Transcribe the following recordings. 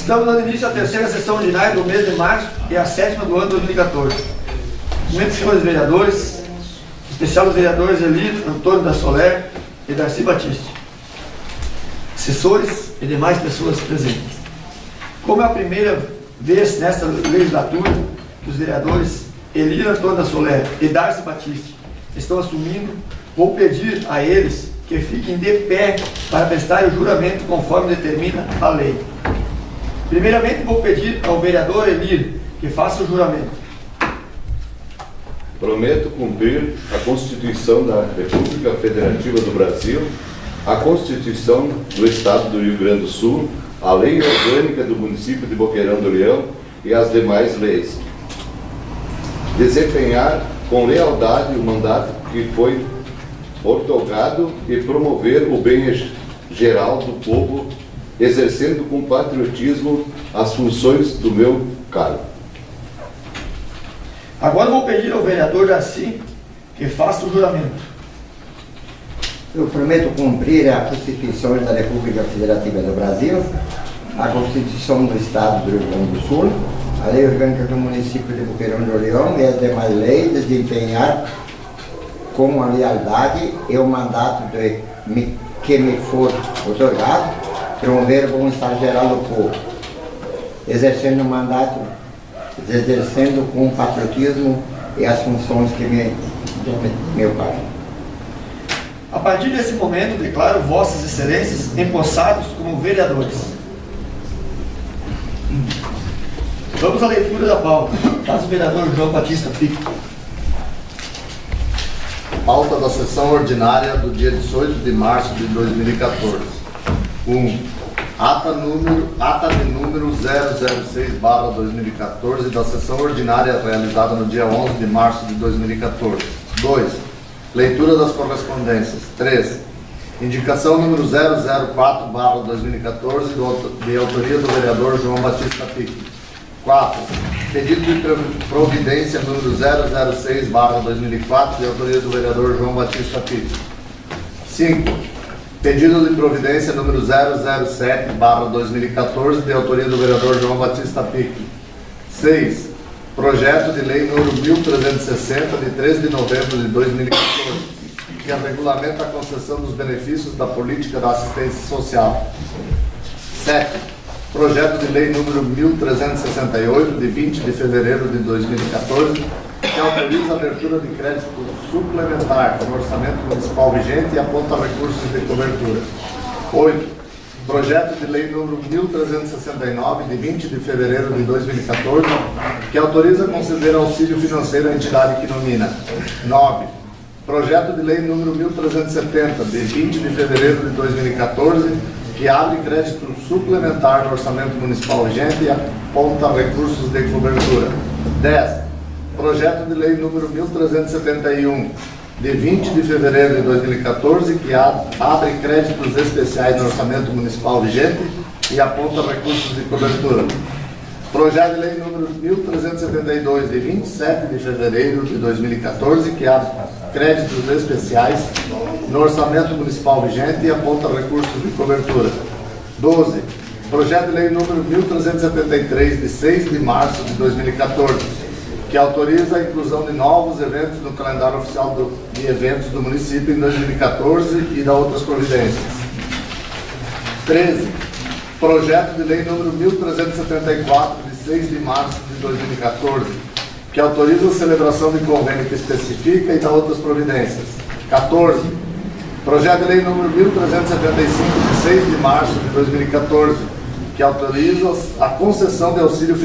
Estamos dando início à terceira sessão ordinária do mês de março e a sétima do ano 2014. Cumprimentos, senhores vereadores, em especial os vereadores Eli Antônio da Soler e Darcy Batista, assessores e demais pessoas presentes. Como é a primeira vez nesta legislatura que os vereadores Eli Antônio da Soler e Darcy Batista estão assumindo, vou pedir a eles que fiquem de pé para prestar o juramento conforme determina a lei. Primeiramente, vou pedir ao vereador Eli que faça o juramento. Prometo cumprir a Constituição da República Federativa do Brasil, a Constituição do Estado do Rio Grande do Sul, a Lei Orgânica do Município de Boqueirão do Leão e as demais leis. Desempenhar com lealdade o mandato que foi outorgado e promover o bem geral do povo, exercendo com patriotismo as funções do meu cargo. Agora vou pedir ao vereador Darcy que faça o juramento. Eu prometo cumprir a Constituição da República Federativa do Brasil, a Constituição do Estado do Rio Grande do Sul, a Lei Orgânica do Município de Boqueirão do Leão e as demais leis, desempenhar com a lealdade e o mandato que me for outorgado, promover o bem-estar geral do povo, exercendo o mandato, exercendo com patriotismo e as funções que meu pai. A partir desse momento, declaro Vossas Excelências empossados como vereadores. Vamos à leitura da pauta. Faz o vereador João Batista Pico. Pauta da sessão ordinária do dia 18 de março de 2014. 1. Ata de número 006/2014 da sessão ordinária realizada no dia 11 de março de 2014. 2. Leitura das correspondências. 3. Indicação número 004/2014 de autoria do vereador João Batista Pico. 4. Pedido de providência número 006/2004 de autoria do vereador João Batista Pico. 5. Pedido de providência número 007/2014 de autoria do vereador João Batista Pico. 6. Projeto de lei número 1360 de 13 de novembro de 2014, que regulamenta a concessão dos benefícios da política da assistência social. 7. Projeto de lei número 1368 de 20 de fevereiro de 2014, que autoriza a abertura de crédito suplementar no orçamento municipal vigente e aponta recursos de cobertura. 8. Projeto de lei número 1369 de 20 de fevereiro de 2014, que autoriza conceder auxílio financeiro à entidade que nomina. 9. Projeto de lei número 1370 de 20 de fevereiro de 2014, que abre crédito suplementar no orçamento municipal vigente e aponta recursos de cobertura. 10. Projeto de lei número 1371, de 20 de fevereiro de 2014, que abre créditos especiais no orçamento municipal vigente e aponta recursos de cobertura. Projeto de lei número 1372, de 27 de fevereiro de 2014, que abre créditos especiais no orçamento municipal vigente e aponta recursos de cobertura. 12. Projeto de lei número 1373, de 6 de março de 2014, que autoriza a inclusão de novos eventos no calendário oficial de eventos do município em 2014 e da outras providências. 13. Projeto de lei número 1374, de 6 de março de 2014, que autoriza a celebração de convênio que especifica e da outras providências. 14. Projeto de lei número 1375, de 6 de março de 2014, que autoriza a concessão de auxílio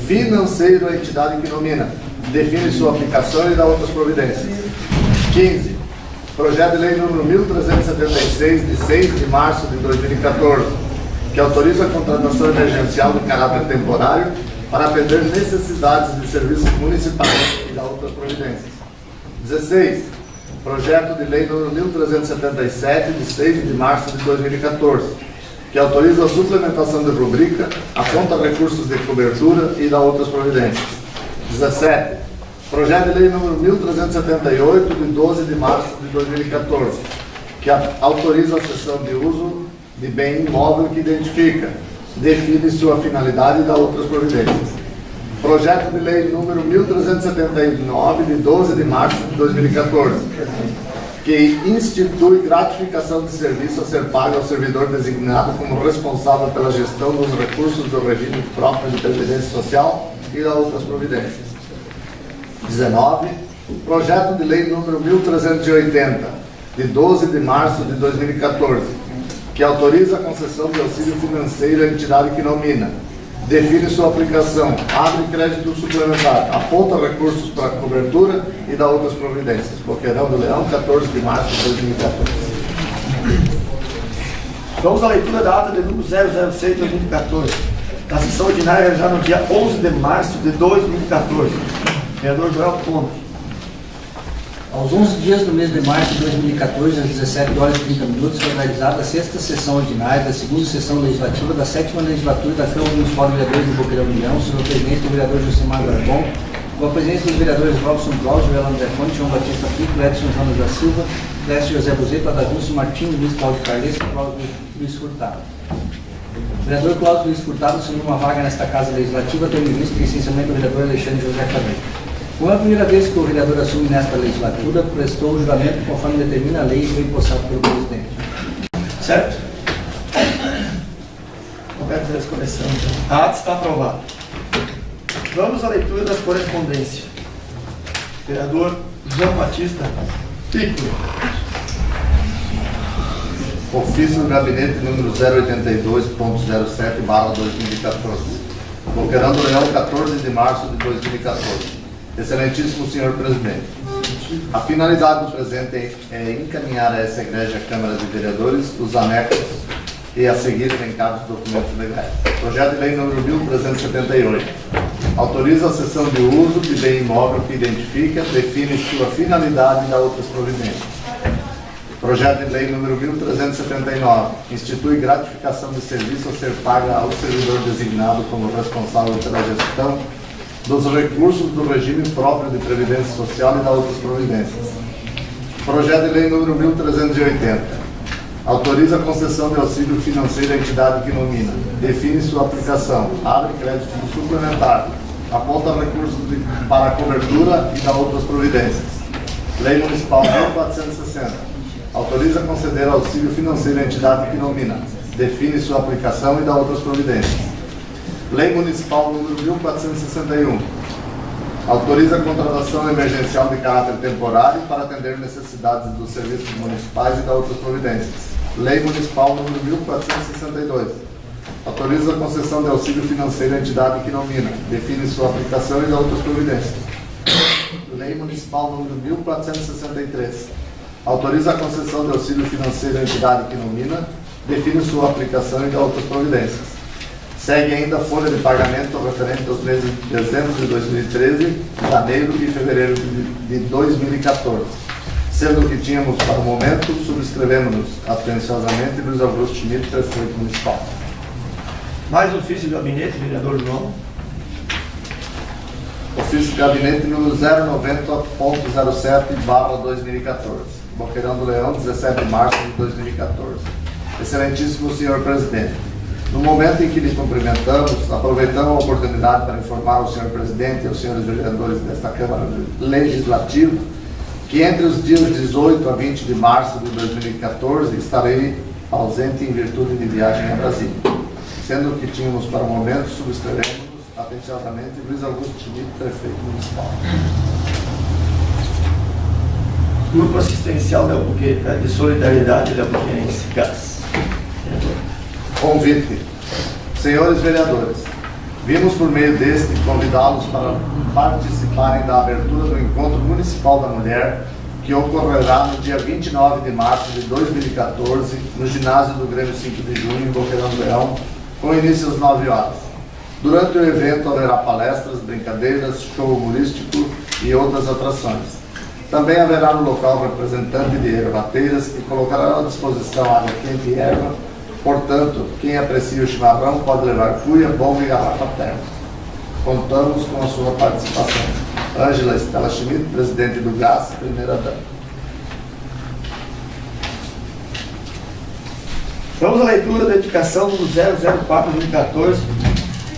financeiro à entidade que nomina, define sua aplicação e dá outras providências. 15. Projeto de lei número 1376, de 6 de março de 2014, que autoriza a contratação emergencial de caráter temporário para atender necessidades de serviços municipais e dá outras providências. 16. Projeto de lei número 1377, de 6 de março de 2014, que autoriza a suplementação de rubrica, aponta recursos de cobertura e dá outras providências. 17. Projeto de lei número 1378, de 12 de março de 2014, que autoriza a cessão de uso de bem imóvel que identifica define sua finalidade e dá outras providências. Projeto de lei número 1379, de 12 de março de 2014, que institui gratificação de serviço a ser pago ao servidor designado como responsável pela gestão dos recursos do regime próprio de previdência social e dá outras providências. 19. Projeto de lei número 1380, de 12 de março de 2014, que autoriza a concessão de auxílio financeiro à entidade que nomina, define sua aplicação, abre crédito suplementar, aponta recursos para cobertura e dá outras providências. Boqueirão do Leão, 14 de março de 2014. Vamos à leitura da ata de número 006 de 2014, da sessão ordinária já no dia 11 de março de 2014. Vereador Joel Ponte. Aos 11 dias do mês de março de 2014, às 17 horas e 30 minutos, foi realizada a sexta sessão ordinária da segunda sessão legislativa da 7ª legislatura da Câmara Municipal de Vereadores de Boqueirão do Leão, sob a presidência do vereador Josimar Garbon, com a presença dos vereadores Robson Cláudio, Joel André Fonte, João Batista Pico, Edson Jonas da Silva, Clécio José Buzeto, Adagúcio Martins, Luiz Cláudio Carles e Cláudio Luiz Furtado. O vereador Cláudio Luiz Furtado assumiu uma vaga nesta Casa Legislativa, tendo em vista o licenciamento do vereador Alexandre José Cabreiro. Como é a primeira vez que o vereador assume nesta legislatura, prestou o juramento conforme determina a lei e foi empossado pelo presidente. Certo? Roberto, nós começamos. A ata está aprovada. Vamos à leitura das correspondências. Vereador João Batista Pico. Ofício do Gabinete número 082.07/2014. Boqueirão do Leão, 14 de março de 2014. Excelentíssimo senhor presidente, a finalidade do presente é encaminhar a essa Igreja Câmara de Vereadores os anexos e a seguir elencados documentos legais. Projeto de lei número 1378. Autoriza a cessão de uso de bem imóvel que identifica, define sua finalidade e dá outras providências. Projeto de lei número 1379. Institui gratificação de serviço a ser paga ao servidor designado como responsável pela gestão dos recursos do regime próprio de previdência social e dá outras providências. Projeto de lei número 1380. Autoriza a concessão de auxílio financeiro à entidade que nomina, define sua aplicação, abre crédito suplementar, aponta recursos para cobertura e dá outras providências. Lei Municipal 1460. Autoriza a conceder auxílio financeiro à entidade que nomina, define sua aplicação e dá outras providências. Lei Municipal número 1461. Autoriza a contratação emergencial de caráter temporário para atender necessidades dos serviços municipais e dá outras providências. Lei Municipal número 1462. Autoriza a concessão de auxílio financeiro à entidade que nomina, define sua aplicação e dá outras providências. Lei Municipal número 1463. Autoriza a concessão de auxílio financeiro à entidade que nomina, define sua aplicação e dá outras providências. Segue ainda a folha de pagamento referente aos meses de dezembro de 2013, janeiro e fevereiro de 2014. Sendo que tínhamos, para o momento, subscrevemos atenciosamente Luiz Augusto Schmidt, prefeito municipal. Mais ofício do gabinete, vereador João. Ofício do gabinete número 090.07/2014. Boqueirão do Leão, 17 de março de 2014. Excelentíssimo senhor presidente, no momento em que lhe cumprimentamos, aproveitamos a oportunidade para informar ao senhor presidente e aos senhores vereadores desta Câmara Legislativa que entre os dias 18 a 20 de março de 2014 estarei ausente em virtude de viagem a Brasília. Sendo que tínhamos para o momento, subscrevemos atenciosamente Luiz Augusto Schmidt, prefeito municipal. Grupo Assistencial de Solidariedade da Albuquerque, GAS. Convite. Senhores vereadores, vimos por meio deste convidá-los para participarem da abertura do Encontro Municipal da Mulher, que ocorrerá no dia 29 de março de 2014, no ginásio do Grêmio 5 de Junho, em Boqueirão do Leão, com início às 9 horas. Durante o evento haverá palestras, brincadeiras, show humorístico e outras atrações. Também haverá no local representante de ervateiras que colocará à disposição água quente e erva. Portanto, quem aprecia o chimarrão pode levar cuia, bomba e garrafa térmica. Contamos com a sua participação. Ângela Estela Schmidt, presidente do GAS, primeira dama. Vamos à leitura da indicação do 004/2014,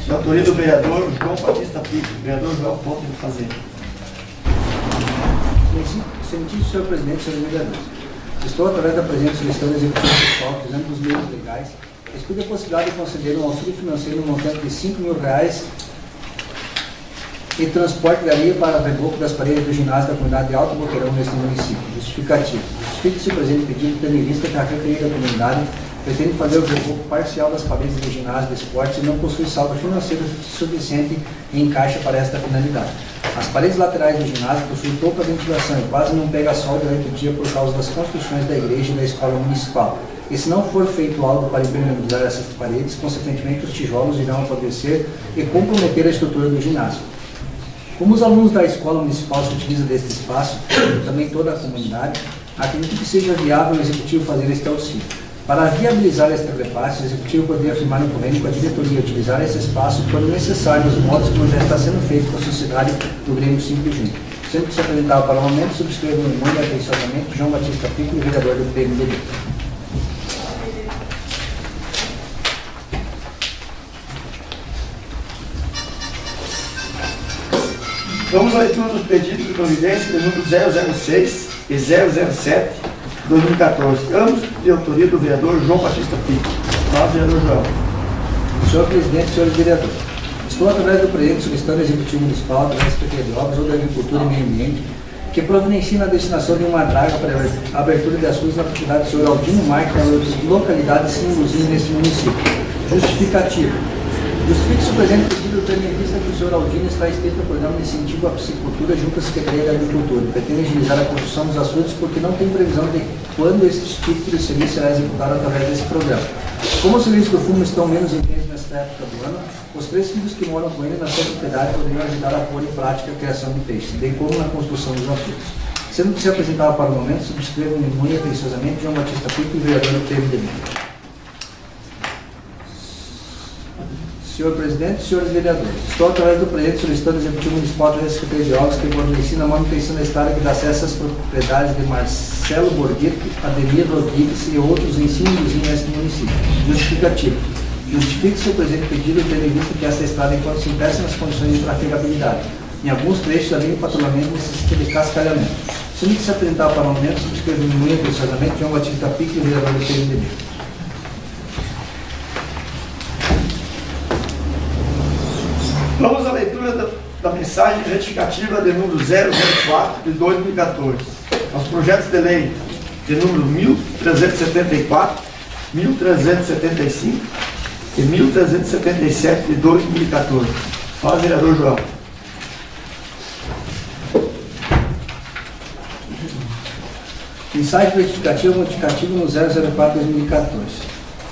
de autoria do vereador João Batista Pico. Vereador João, ponto de fazer. Excelentíssimo senhor presidente, senhores vereadores, estou, através da presente solicitando executiva pessoal, usando os meios legais, estudo a possibilidade de conceder um auxílio financeiro no montante de R$5.000 e transporte de areia para reboco das paredes do ginásio da comunidade de Alto Boqueirão neste município. Justificativo. Justifique-se o presente pedido, tendo em vista que a referida comunidade pretende fazer o reboco parcial das paredes do ginásio de esportes e não possui saldo financeiro suficiente em caixa para esta finalidade. As paredes laterais do ginásio possuem pouca ventilação e quase não pega sol durante o dia por causa das construções da igreja e da escola municipal. E se não for feito algo para impermeabilizar essas paredes, consequentemente os tijolos irão apodrecer e comprometer a estrutura do ginásio. Como os alunos da escola municipal se utilizam deste espaço, e também toda a comunidade, acredito que seja viável o executivo fazer este auxílio. Para viabilizar este repasse, o executivo poderia firmar um convênio com a diretoria utilizar esse espaço quando necessário, nos modos como já está sendo feito com a sociedade do Grêmio 5 de Junho. Sempre que se apresentar para o momento, subscrevo no e-mail atenciosamente João Batista Pico, vereador do PMDB. Vamos à leitura dos pedidos de providência de número 006 e 007, 2014, ambos de autoria do vereador João Batista Pico. Fala, vereador João. Senhor presidente, senhores vereadores, estou, através do presente, solicitando ao Executivo Municipal, através da Secretaria de Obras ou da Agricultura e Meio Ambiente, que providencie a destinação de uma draga para a abertura de açudes na propriedade do senhor Aldino Marques, na localidade Simuluzinho, neste município. Justificativo. Justifique-se o presente pedido, tendo em vista que o senhor Aldino está inscrito no programa de incentivo à piscicultura junto à Secretaria da Agricultura e pretende agilizar a construção dos açudes porque não tem previsão de quando este tipo de serviço será executado através desse programa. Como os serviços do fumo estão menos intensos nesta época do ano, os 3 filhos que moram com ele na sua propriedade poderiam ajudar a pôr em prática a criação de peixes, bem como na construção dos açudes. Sendo que se apresentava para o momento, subscrevo muito atenciosamente João Batista Pico, vereador do PMDB. Senhor presidente, senhores vereadores, estou, através do presente, solicitando ao Executivo Municipal da Secretaria de Obras que providencie a manutenção da estrada que dá acesso às propriedades de Marcelo Borghetti, Ademir Rodrigues e outros em Simuluzinho neste município. Justificativo. Justifique-se o presente pedido, tendo em vista que esta estrada encontra se em péssimas condições de trafegabilidade. Em alguns trechos, além do patrulhamento, necessita de cascalhamento. Sendo que se apresentar para o momento, subscrevo muito atenciosamente João Batista Pico, vereador do PMDB. Vamos à leitura da mensagem retificativa de número 004 de 2014. Aos projetos de lei de número 1374, 1375 e 1377 de 2014. Fala, vereador João. Mensagem retificativa modificativa no 004/2014.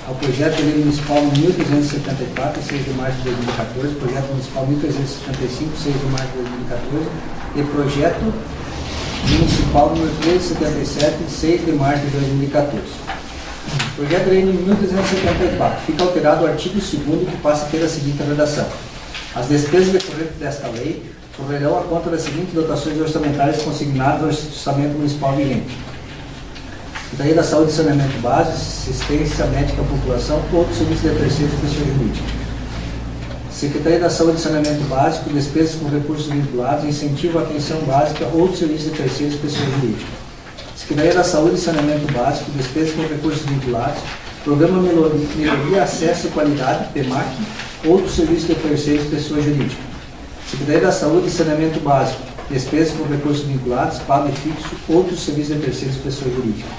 Ao projeto de lei municipal 1374, 6 de março de 2014, projeto municipal 1375, 6 de março de 2014 e projeto municipal número 1377, 6 de março de 2014. Projeto de lei número 1374. Fica alterado o artigo 2º que passa a ter a seguinte redação. As despesas decorrentes desta lei correrão a conta das seguintes dotações orçamentárias consignadas ao orçamento municipal vigente: Secretaria da Saúde e Saneamento Básico, Assistência Médica à População, outros serviços de terceira e pessoa jurídica. Secretaria da Saúde e Saneamento Básico, despesas com recursos vinculados, incentivo à atenção básica, outros serviços de terceira e pessoa jurídica. Secretaria da Saúde e Saneamento Básico, despesas com recursos vinculados, Programa Melhoria, Acesso e Qualidade, PEMAC, outros serviços de terceira e pessoa jurídica. Secretaria da Saúde e Saneamento Básico, despesas com recursos vinculados, pago fixo, outros serviços de terceira e pessoa jurídica.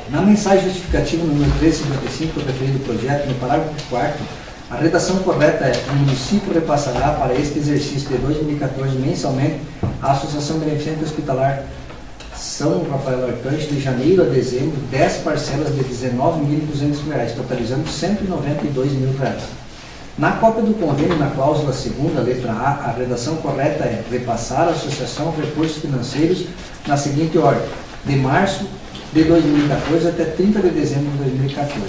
Na mensagem justificativa número 1355 do referido projeto, no parágrafo 4º, a redação correta é: o município repassará para este exercício de 2014 mensalmente à Associação Beneficente Hospitalar São Rafael Arcanjo, de janeiro a dezembro, 10 parcelas de R$19.200, totalizando R$192.000. Na cópia do convênio, na cláusula 2ª, letra A, a redação correta é: repassar à associação recursos financeiros na seguinte ordem: de março de 2014 até 30 de dezembro de 2014.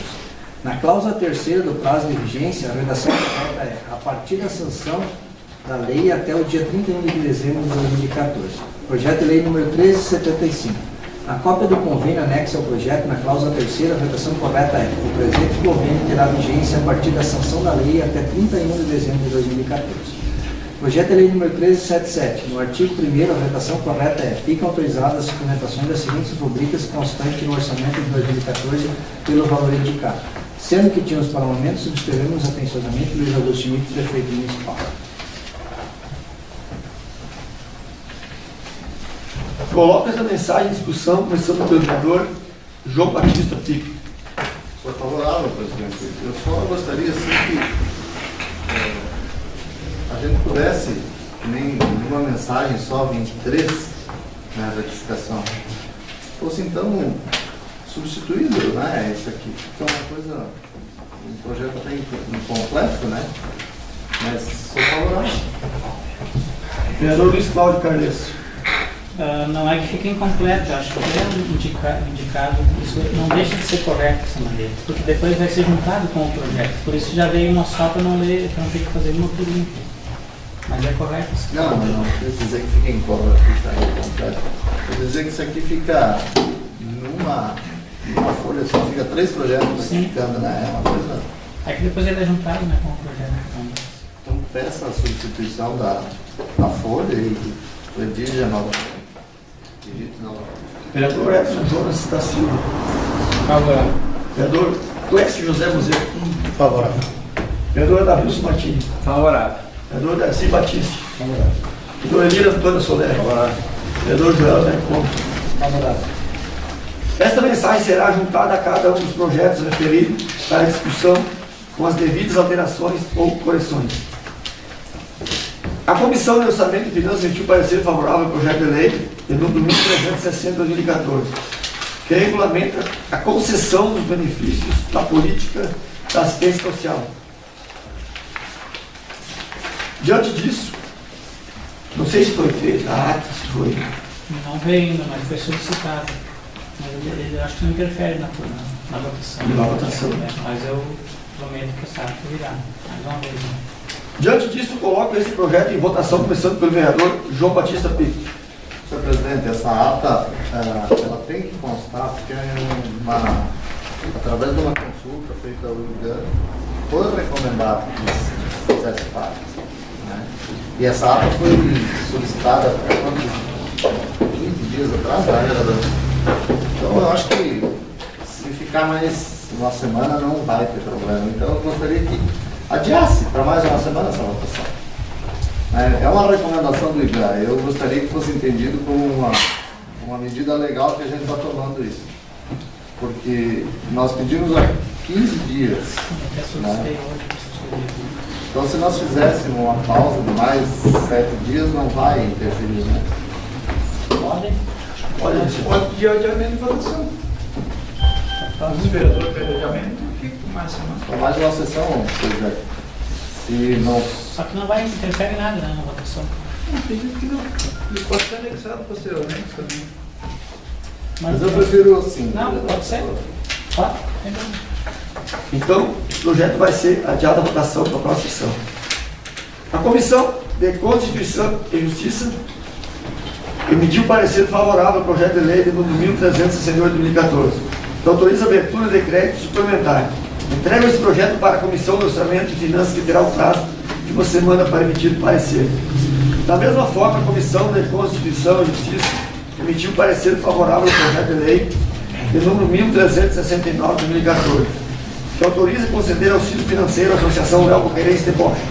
Na cláusula 3ª do prazo de vigência, a redação correta é: a partir da sanção da lei até o dia 31 de dezembro de 2014. Projeto de lei número 1375. A cópia do convênio anexo ao projeto, na cláusula 3ª, a redação correta é: o presente convênio terá vigência a partir da sanção da lei até 31 de dezembro de 2014. Projeto de lei número 1377. No artigo 1º, a redação correta é: ficam autorizadas as suplementações das seguintes rubricas constantes no orçamento de 2014 pelo valor indicado. Sendo que tínhamos para o momento, subscrevemos atenciosamente Luiz Augusto Schmidt, prefeito municipal. Coloco essa mensagem em discussão, começando pelo vereador João Batista Pico. Sou favorável, presidente. Eu só gostaria assim, que a gente pudesse, que nem uma mensagem só, 23 na retificação, fosse então substituído, né? Isso aqui. Então, uma coisa, um projeto até incompleto, né? Mas sou favorável. Vereador Luiz Cláudio Carles. Não é que fique incompleto, eu acho que é indicado, isso não deixa de ser correto dessa maneira, porque depois vai ser juntado com o projeto, por isso já veio uma só para não ler, para não ter que fazer uma por uma. Mas é correto. Não quer dizer que fica incompleto. Quer dizer que isso aqui fica numa folha só, fica 3 projetos ficando, né? É uma coisa. É que depois ele é juntado, né, com o projeto. Então peça a substituição da folha e redija novamente. Vereador Edson Jonas da Silva. Favorável. Vereador Clécio José Muzeu. Favorável. Vereador Davilson Martins. Favorável. Vereador Darcy Batista. Favorável. Vereador Elira Antônio Soler. Favorável. Vereador Joel Zé Conto. Favorável. Esta mensagem será juntada a cada um dos projetos referidos para discussão com as devidas alterações ou correções. A Comissão de Orçamento e Finanças emitiu parecer favorável ao projeto de lei de número 1360 de 2014, que regulamenta a concessão dos benefícios da política da assistência social. Diante disso, não sei se foi feita a ata, se foi. Não veio ainda, mas foi solicitado. Mas ele acho que não interfere na votação. Na votação. Mas eu prometo que essa ata virá. Mais uma vez. Diante disso, coloco esse projeto em votação, começando pelo vereador João Batista Pico. Senhor presidente, essa ata ela tem que constar, porque através de uma consulta feita ao IGAN, foi recomendado que fizesse parte. Né? E essa ata foi solicitada há 15 dias atrás, então eu acho que se ficar mais uma semana não vai ter problema. Então eu gostaria que adiasse para mais uma semana essa votação. É uma recomendação do IGAN. Eu gostaria que fosse entendido como uma medida legal que a gente está tomando isso. Porque nós pedimos há 15 dias. Né? Então, se nós fizéssemos uma pausa de mais 7 dias, não vai interferir, né? Pode pedir adiamento de votação. Os vereadores pedem adiamento, fica por mais semana. Então, mais uma sessão, presidente. Se não... Só que não vai interferir em nada, né, na votação. Não, acredito que não. Ele pode ser anexado posteriormente também. Mas eu prefiro assim. Não, pode ser. Pode. Então, o projeto vai ser adiado à votação para a próxima sessão. A Comissão de Constituição e Justiça emitiu parecer favorável ao projeto de lei de número 1368 de 2014, que autoriza a abertura de crédito suplementar. Entrega esse projeto para a Comissão de Orçamento e Finanças, que terá o prazo de uma semana para emitir o parecer. Da mesma forma, a Comissão de Constituição e Justiça emitiu parecer favorável ao projeto de lei de número 1369 de 2014, que autoriza e conceder auxílio financeiro à Associação Rural Boqueirense de Bocha.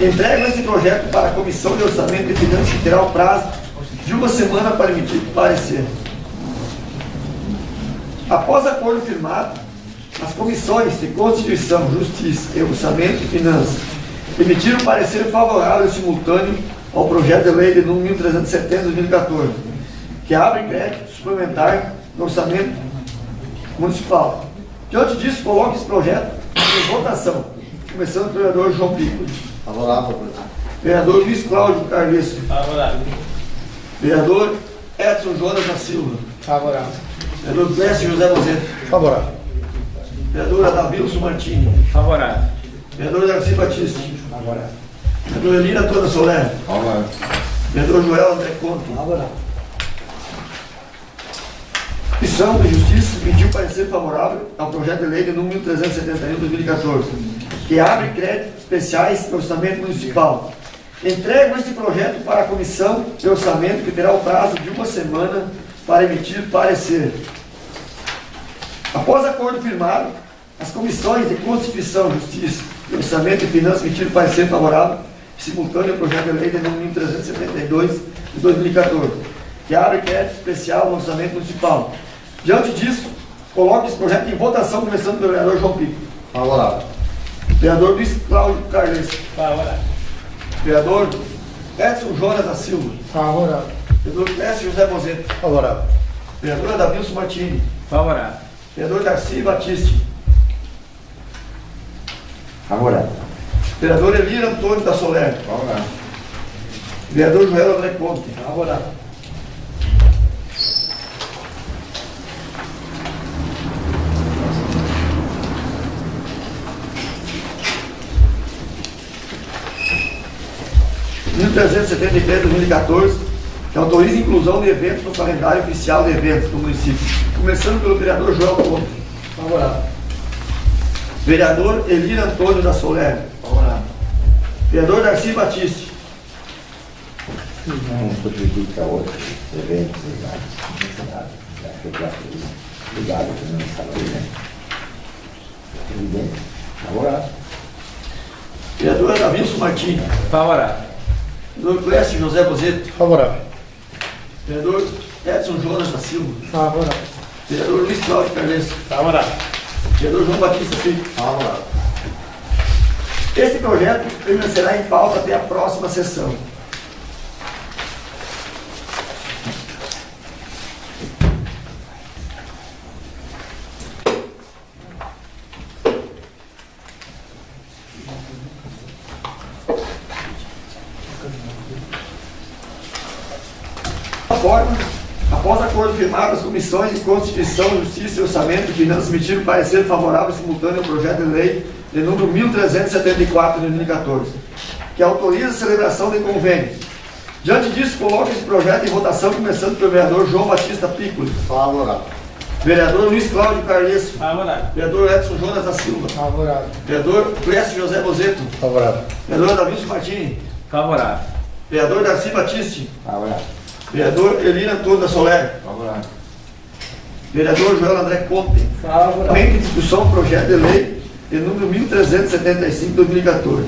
Entrega esse projeto para a Comissão de Orçamento e Finanças, que terá o prazo de uma semana para emitir o parecer. Após acordo firmado, as comissões de Constituição, Justiça e Orçamento e Finanças emitiram parecer favorável e simultâneo ao projeto de lei de número 1370 de 2014, que abre crédito suplementar no orçamento municipal. Diante disso, coloque esse projeto em votação, começando pelo vereador João Pico. Favorável, presidente. Vereador Luiz Cláudio Carles. Favorável. Vereador Edson Jonas da Silva. Favorável. Vereador Clécio José Muzeu. Favorável. Vereadora Davilson Martins. Favorável. Vereador Darcy Batista. Favorável. Vereador Elira Antônio Soler. Favorável. Vereador Joel André Conto. Favorável. Comissão de Justiça pediu parecer favorável ao projeto de lei de número 1371 de 2014, que abre créditos especiais para o orçamento municipal. Entrego este projeto para a Comissão de Orçamento, que terá o prazo de 1 semana para emitir parecer. Após acordo firmado, as comissões de Constituição, Justiça e Orçamento e Finanças emitiram parecer favorável simultâneo ao projeto de lei de número 1372 de 2014, que abre crédito especial no orçamento municipal. Diante disso, coloco esse projeto em votação, começando pelo vereador João Pico. Favorável. Vereador Luiz Cláudio Carles. Favorável. Vereador Edson Jonas da Silva. Favorável. Vereador Clécio José Bozeto. Favorável. Vereador Davilson Martini. Favorável. Vereador Darcy Batiste. Favorável. Vereador Elir Antônio da Soler. Favorável. Vereador Joel André Conte. Favorável. Número 373 de 2014, que autoriza a inclusão de eventos no calendário oficial de eventos do município. Começando pelo vereador Joel Conte. Favorável. Vereador Elir Antônio da Soler. Favorável. Vereador Darcy Batiste. Um prejudica outro eventos ligados. Ligado que não está aí, né? Evidente. Favorável. Vereador Davilson Martins. Favorável. Vereador Clécio José Bozeto. Favorável. Vereador Edson Jonas da Silva. Favorável. Vereador Luiz Cláudio Carles. Favorável. Vereador João Batista Filho. Favorável. Este projeto permanecerá em pauta até a próxima sessão. Forma, após acordo firmado, as comissões de Constituição, Justiça e Orçamento e Finanças emitiram parecer favorável simultâneo ao projeto de lei de número 1374 de 2014, que autoriza a celebração de convênios. Diante disso, coloco esse projeto em votação, começando pelo vereador João Batista Piccoli, Favorável. vereador Luiz Cláudio Carles, Favorável. vereador Edson Jonas da Silva, Favorável. vereador Clécio José Bozeto, Favorável. vereador Davilson Martini, Favorável. vereador Darcy Batiste, Favorável. vereador Elir Antônio da Soler, Favorável. vereador Joel André Conte. Favorável. Vem em discussão o projeto de lei de número 1375 de 2014,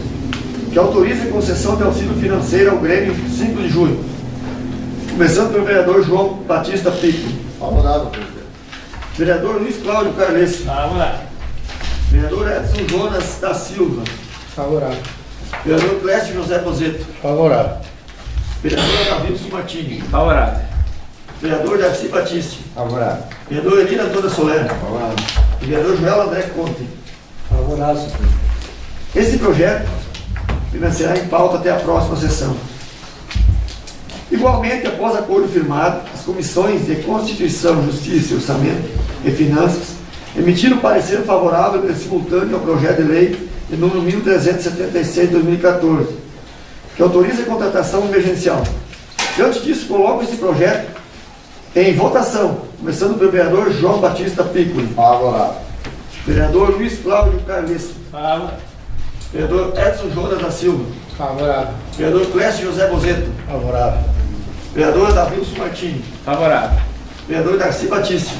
que autoriza a concessão de auxílio financeiro ao Grêmio 5 de junho. Começando pelo vereador João Batista Pico, Favorável, presidente. vereador Luiz Cláudio Carles, Favorável. vereador Edson Jonas da Silva, Favorável. vereador Clécio José Bozeto, Favorável. vereador Davilson Martini, Favorável. vereador Darcy Batiste, Favorável. vereador Elir Antônio Soler Favorável. e vereador Joel André Conte. Favorável, senhor presidente. Esse projeto permanecerá em pauta até a próxima sessão. Igualmente, após acordo firmado, as comissões de Constituição, Justiça, Orçamento e Finanças emitiram parecer favorável e simultâneo ao projeto de lei de número 1376 de 2014, que autoriza a contratação emergencial. Diante disso, coloco esse projeto em votação, começando pelo vereador João Batista Piccoli, Favorável. vereador Luiz Cláudio Carles, Favorável. vereador Edson Jonas da Silva, Favorável. vereador Clécio José Bozeto, Favorável. vereador Davilson Martini, Favorável. vereador Darcy Batiste,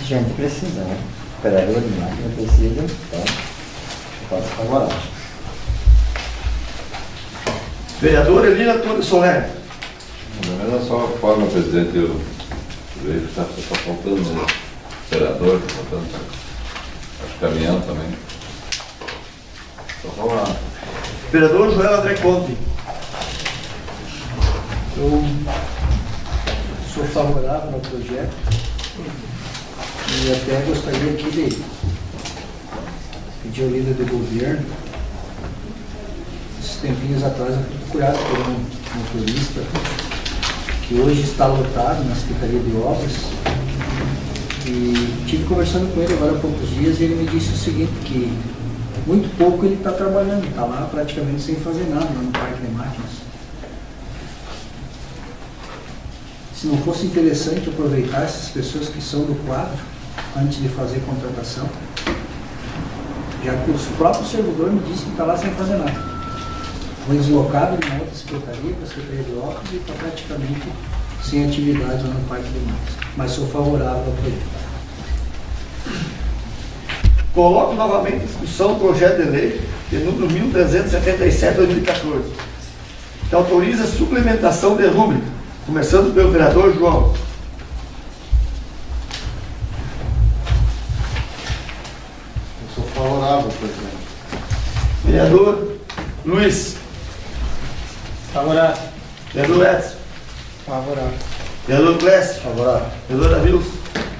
Gente precisa, né? Operador de máquina precisa, então eu faço favorável. vereador Elir Antônio Soler, Da mesma só forma, presidente, eu vejo que está só faltando né? Operador, tá faltando acho que caminhão também. Só favorável. vereador Joel André Conte, Eu sou favorável ao projeto e até gostaria aqui de pedir ao líder do governo. Esses tempinhos atrás eu fui procurado por um motorista que hoje está lotado na Secretaria de Obras e estive conversando com ele agora há poucos dias e ele me disse o seguinte, que muito pouco ele está trabalhando, está lá praticamente sem fazer nada lá no Parque de Máquinas. se não fosse interessante aproveitar essas pessoas que são do quadro antes de fazer contratação, já que o próprio servidor me disse que está lá sem fazer nada. Foi deslocado de uma outra secretaria, para a Secretaria de Obras, e está praticamente sem atividade lá no Parque de Março. Mas sou favorável ao projeto. Coloco novamente em discussão o projeto de lei de número 1377/2014, que autoriza a suplementação de rúbrica, começando pelo vereador João. Eu sou favorável, presidente. Vereador Luiz. Favorável. Vereador Edson. Favorável. Vereador Clécio. Favorável. Vereador Davilson.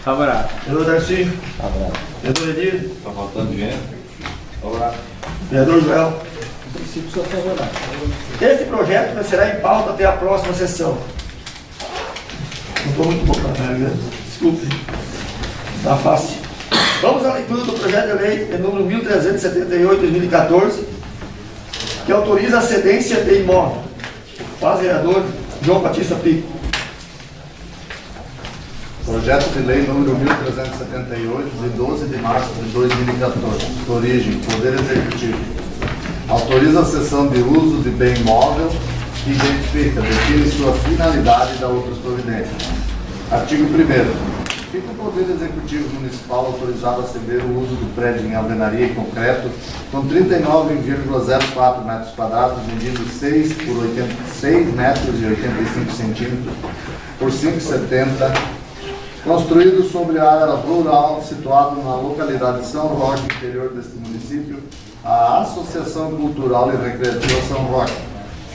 Favorável. Vereador Darcy. Favorável. Vereador Edir. Está faltando gente? Favorável. Vereador Joel. No princípio, sou favorável. Este projeto será em pauta até a próxima sessão. Não estou muito bom, né? Desculpe. Está fácil. Vamos à leitura do projeto de lei de número 1378/2014, que autoriza a cedência de imóvel. Faz vereador João Batista Pico. Projeto de lei número 1378, de 12 de março de 2014. Origem: Poder Executivo. Autoriza a cessão de uso de bem imóvel e identifica, define sua finalidade e dá outras providências. Artigo 1º. Fica o Poder Executivo Municipal autorizado a ceder o uso do prédio em alvenaria e concreto com 39,04 metros quadrados, medindo 6 por 86 metros e 85 centímetros por 5,70, construído sobre a área rural situado na localidade de São Roque, interior deste município, a Associação Cultural e Recreativa São Roque,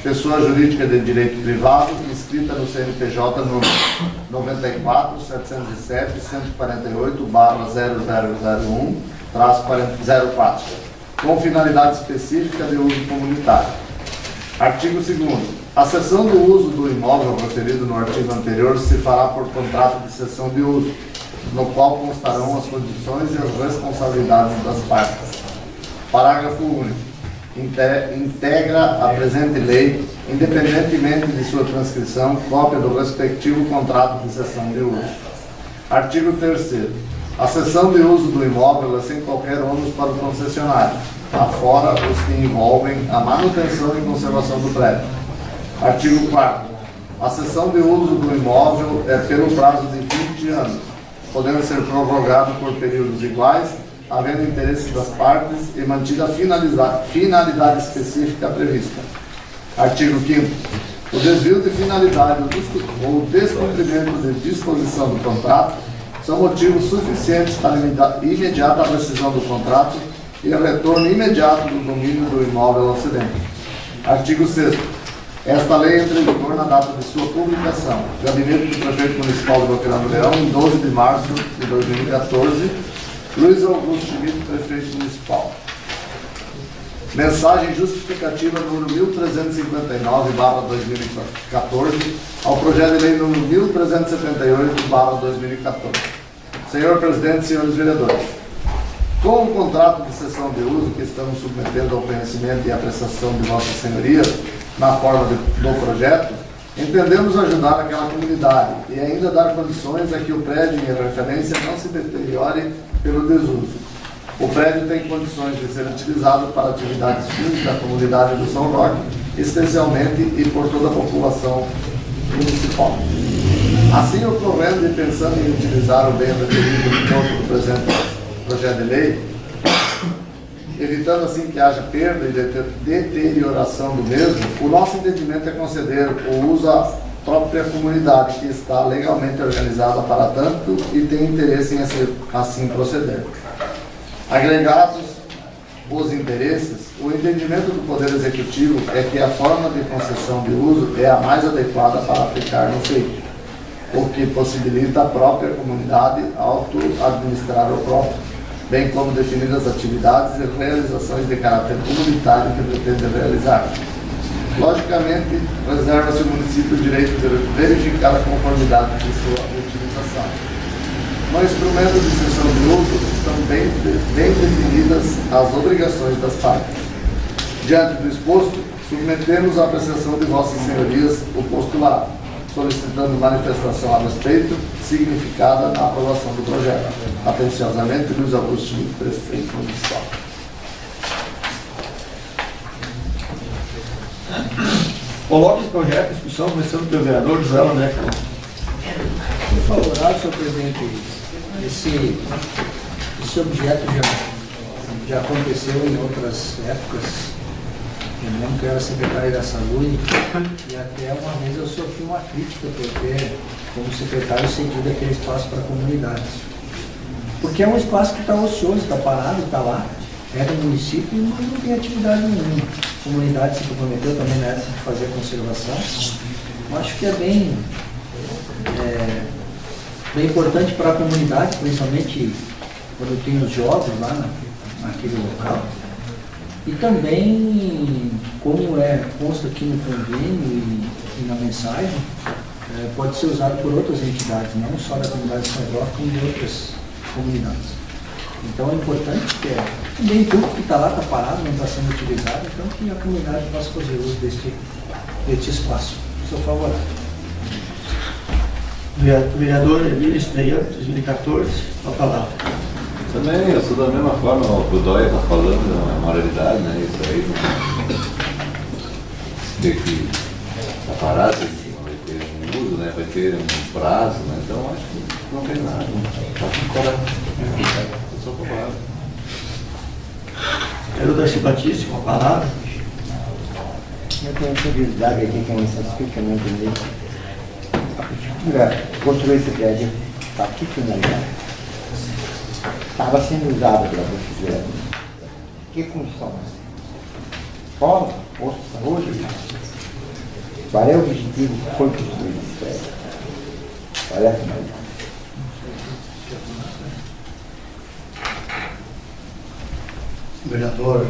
pessoa jurídica de direito privado, inscrita no CNPJ número 94-707-148/0001-04, com finalidade específica de uso comunitário. Artigo 2º. A cessão do uso do imóvel referido no artigo anterior se fará por contrato de cessão de uso, no qual constarão as condições e as responsabilidades das partes. Parágrafo único. Integra a presente lei, independentemente de sua transcrição, cópia do respectivo contrato de cessão de uso. Artigo 3º. A cessão de uso do imóvel é sem qualquer ônus para o concessionário, afora os que envolvem a manutenção e conservação do prédio. Artigo 4º. A cessão de uso do imóvel é pelo prazo de 20 anos, podendo ser prorrogado por períodos iguais, havendo interesse das partes e mantida a finalidade específica prevista. Artigo 5º. O desvio de finalidade ou o descumprimento de disposição do contrato são motivos suficientes para imediata rescisão do contrato e retorno imediato do domínio do imóvel ao cedente. Artigo 6º. Esta lei entra em vigor na data de sua publicação. Gabinete do Prefeito Municipal de Boqueirão do Leão, em 12 de março de 2014. Luiz Augusto Schmidt, Prefeito Municipal. Mensagem justificativa número 1359/2014 ao projeto de lei número 1378/2014. Senhor Presidente, senhores vereadores, com o contrato de cessão de uso que estamos submetendo ao conhecimento e apreciação de Vossas Senhorias, na forma do projeto, entendemos ajudar aquela comunidade e ainda dar condições a que o prédio em referência não se deteriore pelo desuso. O prédio tem condições de ser utilizado para atividades fins da comunidade do São Roque, especialmente e por toda a população municipal. Assim, ocorrendo e pensando em utilizar o bem referido no ponto do presente projeto de lei, evitando assim que haja perda e deterioração do mesmo, o nosso entendimento é conceder o uso à própria comunidade que está legalmente organizada para tanto e tem interesse em assim proceder. Agregados os interesses, o entendimento do Poder Executivo é que a forma de concessão de uso é a mais adequada para aplicar no feito, o que possibilita a própria comunidade auto-administrar o próprio, bem como definir as atividades e realizações de caráter comunitário que pretende realizar. Logicamente, reserva-se ao município o direito de verificar a conformidade de sua utilização. No instrumento de cessão de uso estão bem definidas as obrigações das partes. Diante do exposto, submetemos à apreciação de Vossas Senhorias o postulado, solicitando manifestação a respeito, significada na aprovação do projeto. Atenciosamente, Luiz Agostinho, prefeito municipal. Coloque esse projeto em discussão, começando pelo vereador Joel André Câmara. Sou favorável, senhor presidente. Esse objeto já aconteceu em outras épocas. Eu lembro que eu era secretário da Saúde e até uma vez eu sofri uma crítica por ter, como secretário, cedido aquele espaço para comunidades. Porque é um espaço que está ocioso, está parado, está lá, é do município e não tem atividade nenhuma. A comunidade se comprometeu também nessa de fazer a conservação. Eu acho que é bem importante para a comunidade, principalmente quando tem os jogos lá naquele local. E também, como consta aqui no convênio e na mensagem, pode ser usado por outras entidades, não só da comunidade de São Roque, como de outras comunidades. Então é importante que também tudo que está lá está parado, não está sendo utilizado, então que a comunidade possa fazer uso deste espaço. Sou favorável. Vereador Emílio Estreia, 2014, a palavra. Também, eu sou da mesma forma, o que o Dóia está falando, é uma moralidade, né? Isso aí tem que estar parado, vai ter um uso, né? Vai ter um prazo, né? Então acho que não tem nada. Está tudo correto. Eu sou favorável. Vereador Darcy Batista, com a palavra. Eu tenho curiosidade aqui que eu não entendi. A prefeitura construiu esse prédio para que finalidade? Estava sendo usado pela prefeitura. Que função? Escola? Posto de saúde? Qual é o objetivo que foi construído esse prédio? Qual é a finalidade? Vereador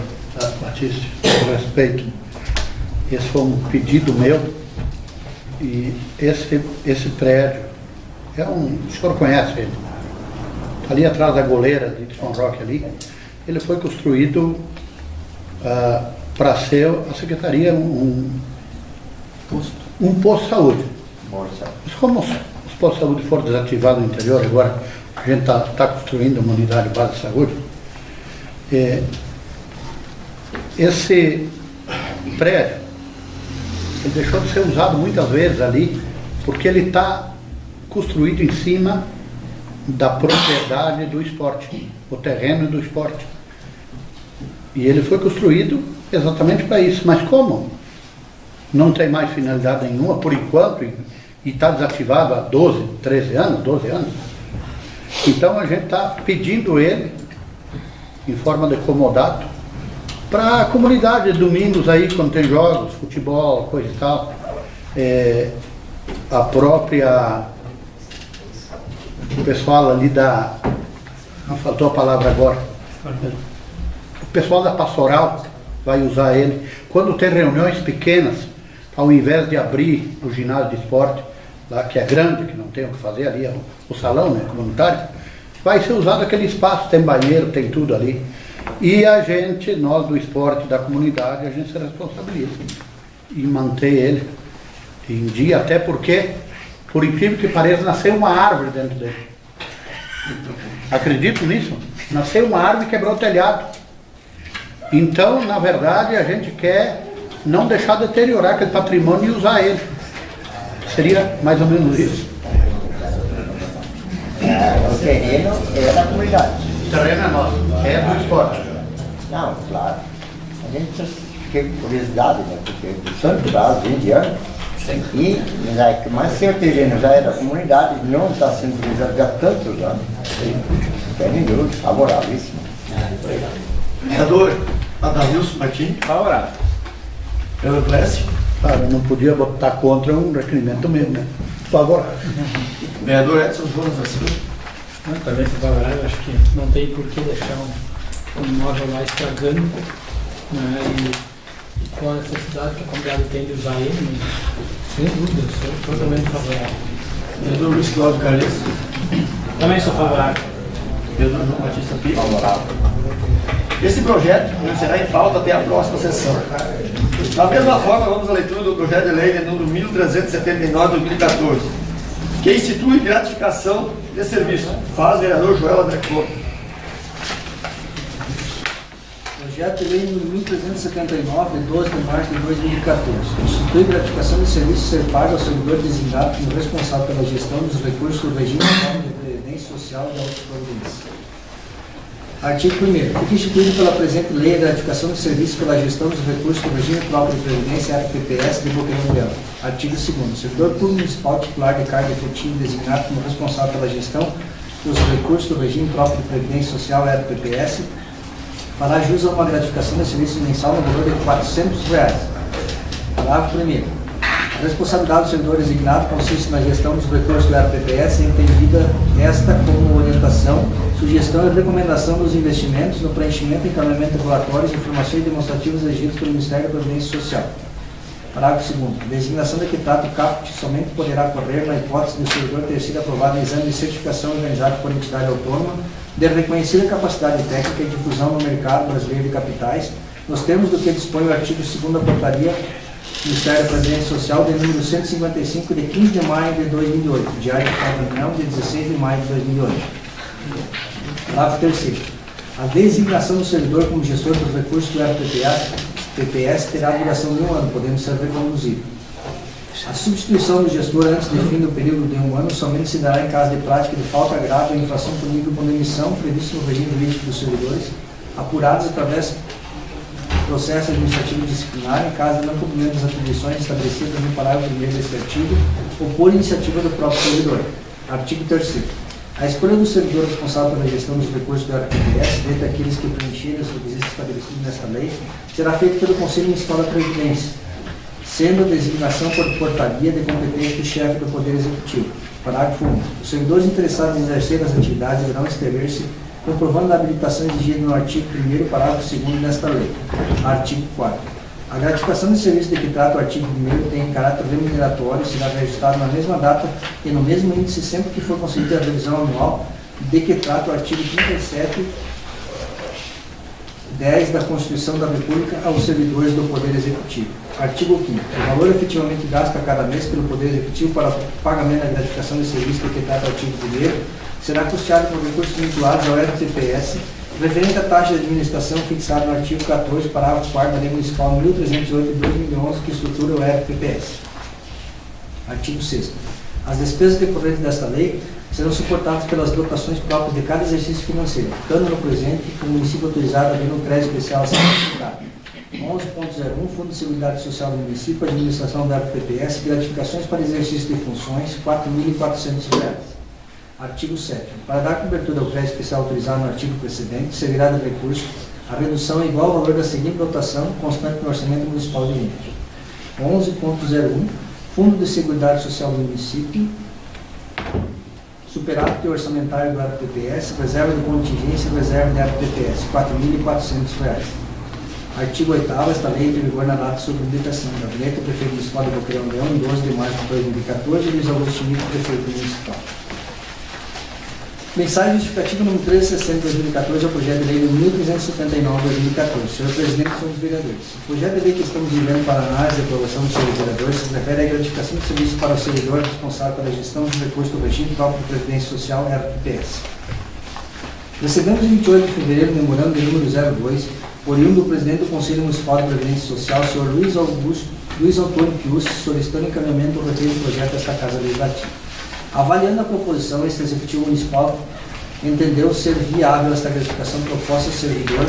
Batista, com respeito, esse foi um pedido meu e esse prédio o senhor conhece ele, está ali atrás da goleira de São Roque ali, ele foi construído para ser a secretaria um posto de saúde. Mas como os postos de saúde foram desativados no interior, agora a gente está construindo uma unidade de base de saúde, esse prédio, ele deixou de ser usado muitas vezes ali, porque ele está construído em cima da propriedade do esporte, o terreno do esporte. E ele foi construído exatamente para isso. Mas como não tem mais finalidade nenhuma, por enquanto, e está desativado há 12 anos, então a gente está pedindo ele, em forma de comodato, para a comunidade, domingos aí, quando tem jogos, futebol, coisa e tal, a própria, o pessoal ali me faltou a palavra agora, o pessoal da pastoral vai usar ele. Quando tem reuniões pequenas, ao invés de abrir o ginásio de esporte, lá que é grande, que não tem o que fazer ali, o salão, né, comunitário, vai ser usado aquele espaço, tem banheiro, tem tudo ali. E nós do esporte da comunidade, a gente se responsabiliza em manter ele em dia, até porque, por incrível que pareça, nasceu uma árvore dentro dele. Acredito nisso? Nasceu uma árvore e quebrou o telhado. Então, na verdade, a gente quer não deixar deteriorar aquele patrimônio e usar ele. Seria mais ou menos isso. O terreno é da comunidade. O terreno é nosso, é do esporte. Não, claro. A gente fica com curiosidade, né? Porque do Santo Brasil, 20 anos. Mas se o terreno já é da comunidade, não está sendo utilizado há tantos anos. Tem dúvida, favorávelíssimo. Vereador Adalilson Martins. Favorável. Vereador Clécio. Cara, eu não podia botar contra um requerimento mesmo, né? Favorável. Vereador Edson Jonas da Silva. Também sou favorável, acho que não tem por que deixar um imóvel lá estragando, né, e com a necessidade que a comunidade tem de usar ele, né, sem dúvida, sou totalmente favorável. Vereador Luiz Cláudio Carles. Também sou favorável. Vereador João Batista Pinto. Favorável. Esse projeto será em falta até a próxima sessão. Da mesma forma, vamos à leitura do projeto de lei de número 1379/2014, que institui gratificação de serviço. Faz o vereador Joel André Couto. Projeto de lei número 1379, de 12 de março de 2014. Institui gratificação de serviço ser pago ao servidor designado como responsável pela gestão dos recursos do regime de previdência social e da autoprovidência. Artigo 1º. Fica instituído pela presente lei a gratificação de serviço pela gestão dos recursos do regime próprio de previdência RPPS de Boqueirão Leão. Artigo 2º. O servidor público municipal titular de cargo efetivo designado como responsável pela gestão dos recursos do regime próprio de previdência social RPPS fará jus a uma gratificação de serviço mensal no valor de R$ 400. Parágrafo 1º. A responsabilidade do servidor designado consiste na gestão dos recursos do RPPS, entendida esta como orientação, sugestão e recomendação dos investimentos no preenchimento e encaminhamento de relatórios, informações demonstrativas exigidas pelo Ministério da Previdência Social. Parágrafo 2º. A designação de equitato caput somente poderá ocorrer na hipótese do servidor ter sido aprovado em exame de certificação organizado por entidade autônoma de reconhecida capacidade técnica e difusão no mercado brasileiro de capitais, nos termos do que dispõe o artigo 2º da portaria do Ministério da Previdência Social de número 155 de 15 de maio de 2008, Diário Oficial da União de 16 de maio de 2008. Parágrafo 3º. A designação do servidor como gestor dos recursos do RPPS terá duração de 1 ano, podendo ser reconduzido. A substituição do gestor antes do fim do período de 1 ano somente se dará em caso de prática de falta grave ou infração punível com demissão previsto no regime jurídico dos servidores, apurados através do processo administrativo disciplinar em caso de não cumprimento das atribuições estabelecidas no parágrafo 1º deste artigo ou por iniciativa do próprio servidor. Artigo 3º. A escolha do servidor responsável pela gestão dos recursos do RPPS, dentre aqueles que preencherem os requisitos estabelecidos nesta lei, será feita pelo Conselho Municipal da Previdência, sendo a designação por portaria de competência do chefe do Poder Executivo. Parágrafo 1. Os servidores interessados em exercer as atividades deverão inscrever-se comprovando a habilitação exigida no artigo 1º, parágrafo 2º desta lei. Artigo 4º. A gratificação de serviço de que trata o artigo 1º tem caráter remuneratório e será registrado na mesma data e no mesmo índice sempre que for concedida a revisão anual de que trata o artigo 37(10) da Constituição da República aos servidores do Poder Executivo. Artigo 5º. O valor efetivamente gasto a cada mês pelo Poder Executivo para o pagamento da gratificação de serviço de que trata o artigo 1º será custeado por recursos vinculados ao RTPS, referente à taxa de administração fixada no artigo 14, parágrafo 4 da Lei Municipal 1308 de 2011, que estrutura o RPPS. Artigo 6º. As despesas decorrentes desta lei serão suportadas pelas dotações próprias de cada exercício financeiro, ficando no presente o município autorizado a abrir um crédito especial a ser aplicado. 11.01 Fundo de Seguridade Social do Município, Administração da RPPS, gratificações para exercício de funções, R$ 4.400. Artigo 7º. Para dar cobertura ao crédito especial autorizado no artigo precedente, servirá de recurso a redução igual ao valor da seguinte dotação, constante no Orçamento Municipal de 11.01 Fundo de Seguridade Social do Município, superávit orçamentário do RPPS, reserva de contingência e reserva de RPPS, R$ 4.400. Artigo 8º. Esta lei entra em vigor na data sobre publicação. Gabinete do Prefeito Municipal de Boqueirão Leão, em 12 de março de 2014, Luiz Augusto Schmidt, Prefeito Municipal. Mensagem justificativa número 1360 de 2014 ao projeto de lei número 1379 de 2014. Senhor Presidente, senhores vereadores, o projeto de lei que estamos vivendo para análise e aprovação dos senhores vereadores se refere à gratificação de serviço para o servidor responsável pela gestão dos recursos do regime próprio de Previdência Social RPPS. Recebemos em 28 de fevereiro o memorando de número 02, oriundo do Presidente do Conselho Municipal de Previdência Social, senhor Luiz Antônio Pius, solicitando encaminhamento do referido projeto desta Casa Legislativa. Avaliando a proposição, este Executivo Municipal entendeu ser viável esta gratificação proposta ao servidor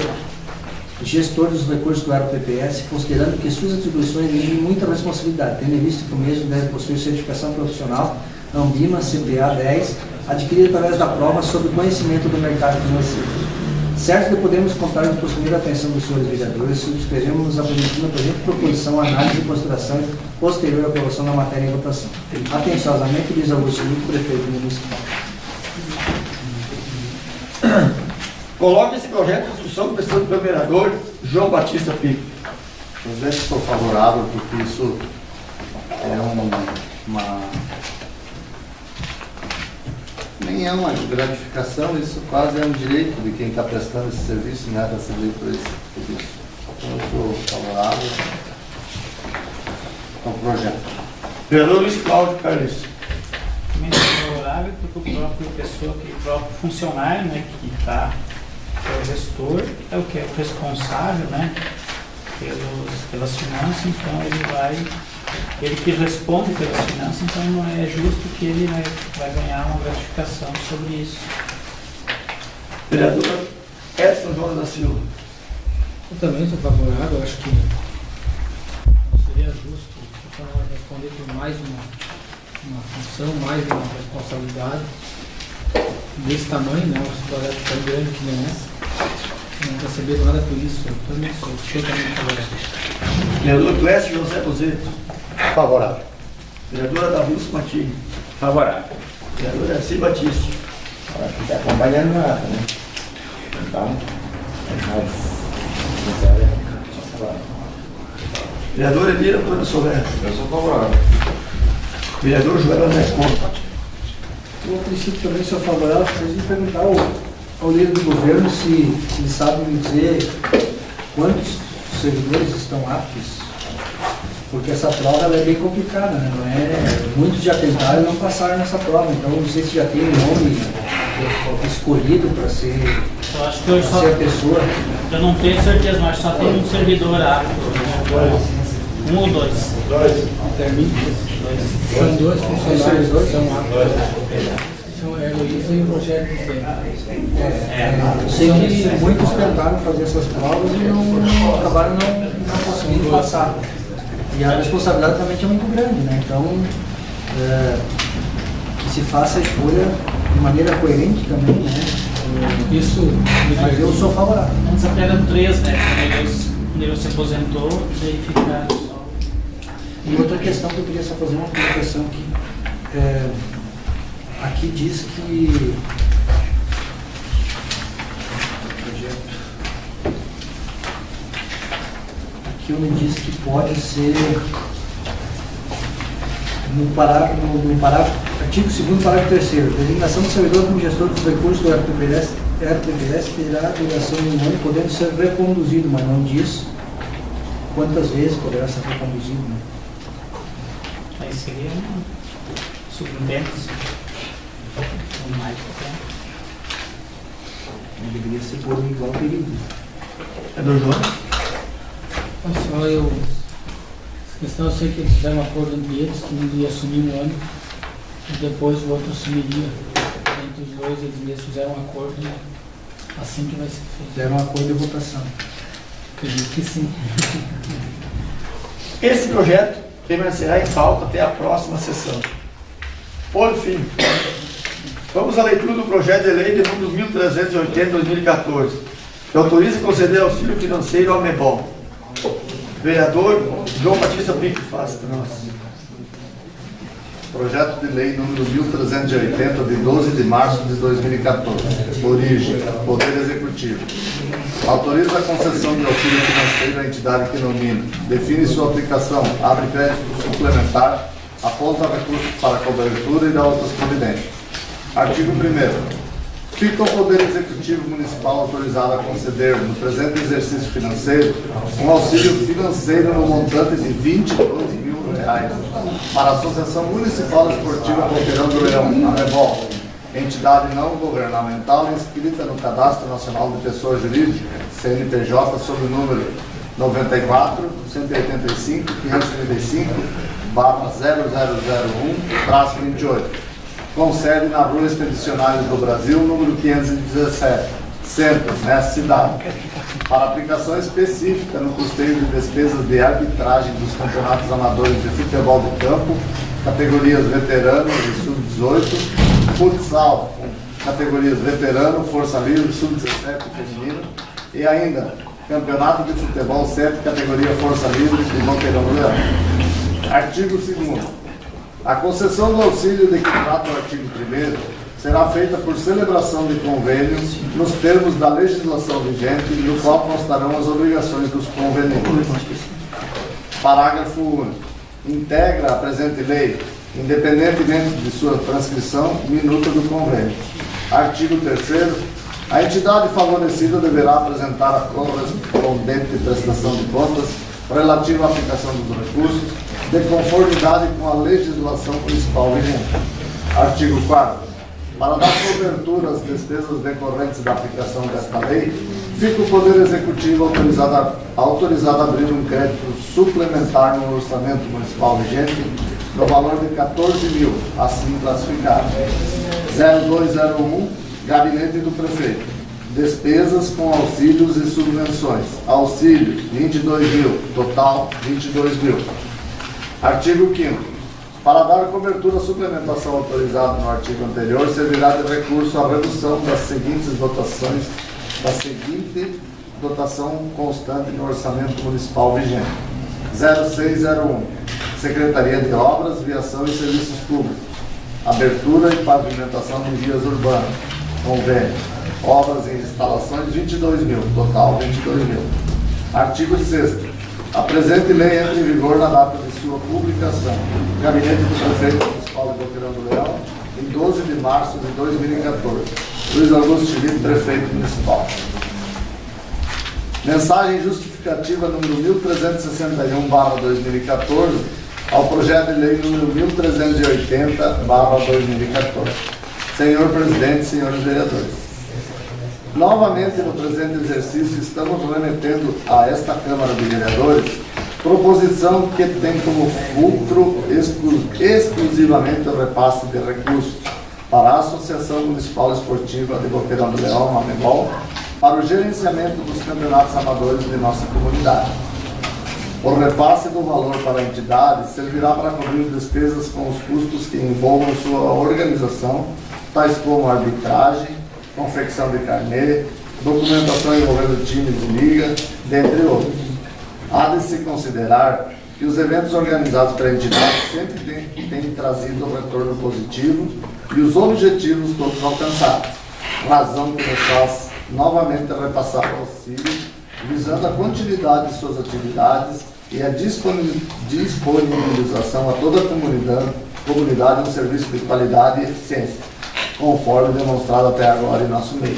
gestor dos recursos do RPPS, considerando que suas atribuições exigem muita responsabilidade, tendo em vista que o mesmo deve possuir certificação profissional Ambima CPA 10, adquirida através da prova sobre conhecimento do mercado financeiro. Certo que podemos contar com a posterior atenção dos senhores vereadores, subscrevemos nos apresentando a presente proposição, análise e consideração posterior à aprovação da matéria em votação. Atenciosamente, Luiz Augusto Schmidt, Prefeito Municipal. Coloque esse projeto em discussão precisando do vereador João Batista Pico. Presidente, estou favorável porque isso é Nem é uma gratificação, isso quase é um direito de quem está prestando esse serviço, né, receber por esse serviço. Então eu sou favorável ao projeto. Vereador Luiz Cláudio Carlos. Também sou favorável porque o próprio pessoa, o próprio funcionário, né, que está, é o gestor, é o que é o responsável, né, pelas finanças, então ele que responde pelas finanças, então não é justo que ele vai ganhar uma gratificação sobre isso. Vereador Edson Jones da Silva. Eu também sou favorável, acho que não seria justo o funcionário responder por mais uma função, mais uma responsabilidade desse tamanho, né? Um projeto tão grande que nem essa, não receber nada por isso. Eu também sou totalmente favorável. Vereador Clécio José Bozeto. Favorável. Vereadora Davilson Martins. Favorável. Vereador Erci Batista. Acho que está acompanhando nada, né? Então, Vereador Elira Antônio Soler. Eu sou favorável. Vereador Joel André Conta. Eu, a princípio, também sou favorável. Vocês me perguntar ao líder do governo se ele sabe me dizer quantos servidores estão aptos, porque essa prova ela é bem complicada, né? Não é, muitos já tentaram e não passaram nessa prova, então não sei se já tem um nome escolhido para ser, Eu acho que hoje só, ser a pessoa. eu não tenho certeza, mas só tem um servidor apto. Um ou dois? São dois funcionários que são aptos. São a Heloísa e o Rogério Vicente. Eu sei que muitos tentaram fazer essas provas e acabaram não conseguindo passar. E a responsabilidade também é muito grande, né? Então, que se faça a escolha de maneira coerente também, né? Isso me Mas eu sou favorável. Antes até eram 3, né? Quando ele se aposentou, daí ficaram só. E outra questão que eu queria só fazer uma colocação aqui. Aqui diz que aqui onde diz que pode ser no parágrafo, artigo 2º, parágrafo 3º, designação do servidor como gestor dos recursos do RPPS terá duração de 1 ano, podendo ser reconduzido, mas não diz quantas vezes poderá ser reconduzido, né? Aí seria um subintendente. Mais Não deveria ser por um igual período. Vereador João. Só a questão, eu sei que eles fizeram um acordo entre eles, que um ia assumir um ano e depois o outro assumiria. Entre os dois, eles mesmos fizeram um acordo e assim que vai ser feito. Fizeram um acordo de votação. Acredito que sim. Esse projeto permanecerá em pauta até a próxima sessão. Por fim, vamos à leitura do projeto de lei de número 1380/2014, que autoriza e conceder auxílio financeiro ao MEBOL. Vereador João Batista Pinto, faça para nós. Projeto de lei número 1380, de 12 de março de 2014. Origem: Poder Executivo. Autoriza a concessão de auxílio financeiro à entidade que nomina. Define sua aplicação. Abre crédito suplementar. Aponta recursos para cobertura e dá outras providências. Artigo 1º. Fica o Poder Executivo Municipal autorizado a conceder, no presente exercício financeiro, um auxílio financeiro no montante de R$ 22.000 para a Associação Municipal Esportiva Boqueirão do Leão, a MEBOL, entidade não governamental inscrita no Cadastro Nacional de Pessoas Jurídicas, CNPJ, sob o número 94-185-535/0001-28. Com sede na Rua Expedicionários do Brasil, número 517, Centro, nessa cidade, para aplicação específica no custeio de despesas de arbitragem dos campeonatos amadores de futebol de campo, categorias veteranos e sub-18, futsal, categorias veterano, força livre, sub-17 feminino, e ainda campeonato de futebol 7, categoria força livre de Boqueirão do Leão. Artigo 2º. A concessão do auxílio de que trata o artigo 1º será feita por celebração de convênio nos termos da legislação vigente, no qual constarão as obrigações dos convenientes. Parágrafo único. Integra a presente lei independentemente de sua transcrição, minuta do convênio. Artigo 3º. A entidade favorecida deverá apresentar a correspondente prestação de contas relativa à aplicação dos recursos, de conformidade com a legislação municipal vigente. Artigo 4º. Para dar cobertura às despesas decorrentes da aplicação desta lei, fica o Poder Executivo autorizado a abrir um crédito suplementar no orçamento municipal vigente no valor de 14.000, assim classificado. 0201, Gabinete do Prefeito. Despesas com auxílios e subvenções. Auxílio, 22.000. Total, 22.000. Artigo 5º. Para dar cobertura à suplementação autorizada no artigo anterior, servirá de recurso à redução das seguintes dotações, da seguinte dotação constante no orçamento municipal vigente. 0601, Secretaria de Obras, Viação e Serviços Públicos. Abertura e pavimentação de vias urbanas. Convênio. Obras e instalações, 22.000. Total, 22.000. Artigo 6º. A presente lei entra em vigor na data de sua publicação. Gabinete do Prefeito Municipal de Boqueirão do Leão, em 12 de março de 2014. Luiz Augusto Chilipe, Prefeito Municipal. Mensagem justificativa número 1361/2014 ao projeto de lei número 1380/2014. Senhor Presidente, senhores vereadores. Novamente, no presente exercício, estamos remetendo a esta Câmara de Vereadores proposição que tem como fulcro exclusivamente o repasse de recursos para a Associação Municipal Esportiva de Boqueirão do Leão, Mamebol, para o gerenciamento dos campeonatos amadores de nossa comunidade. O repasse do valor para a entidade servirá para cobrir despesas com os custos que envolvam sua organização, tais como arbitragem, confecção de carnê, documentação envolvendo times de liga, dentre outros. Há de se considerar que os eventos organizados pela entidade sempre têm trazido um retorno positivo e os objetivos todos alcançados, razão que nos faz novamente repassar o auxílio, visando a continuidade de suas atividades e a disponibilização a toda a comunidade um serviço de qualidade e eficiência, conforme demonstrado até agora em nosso meio.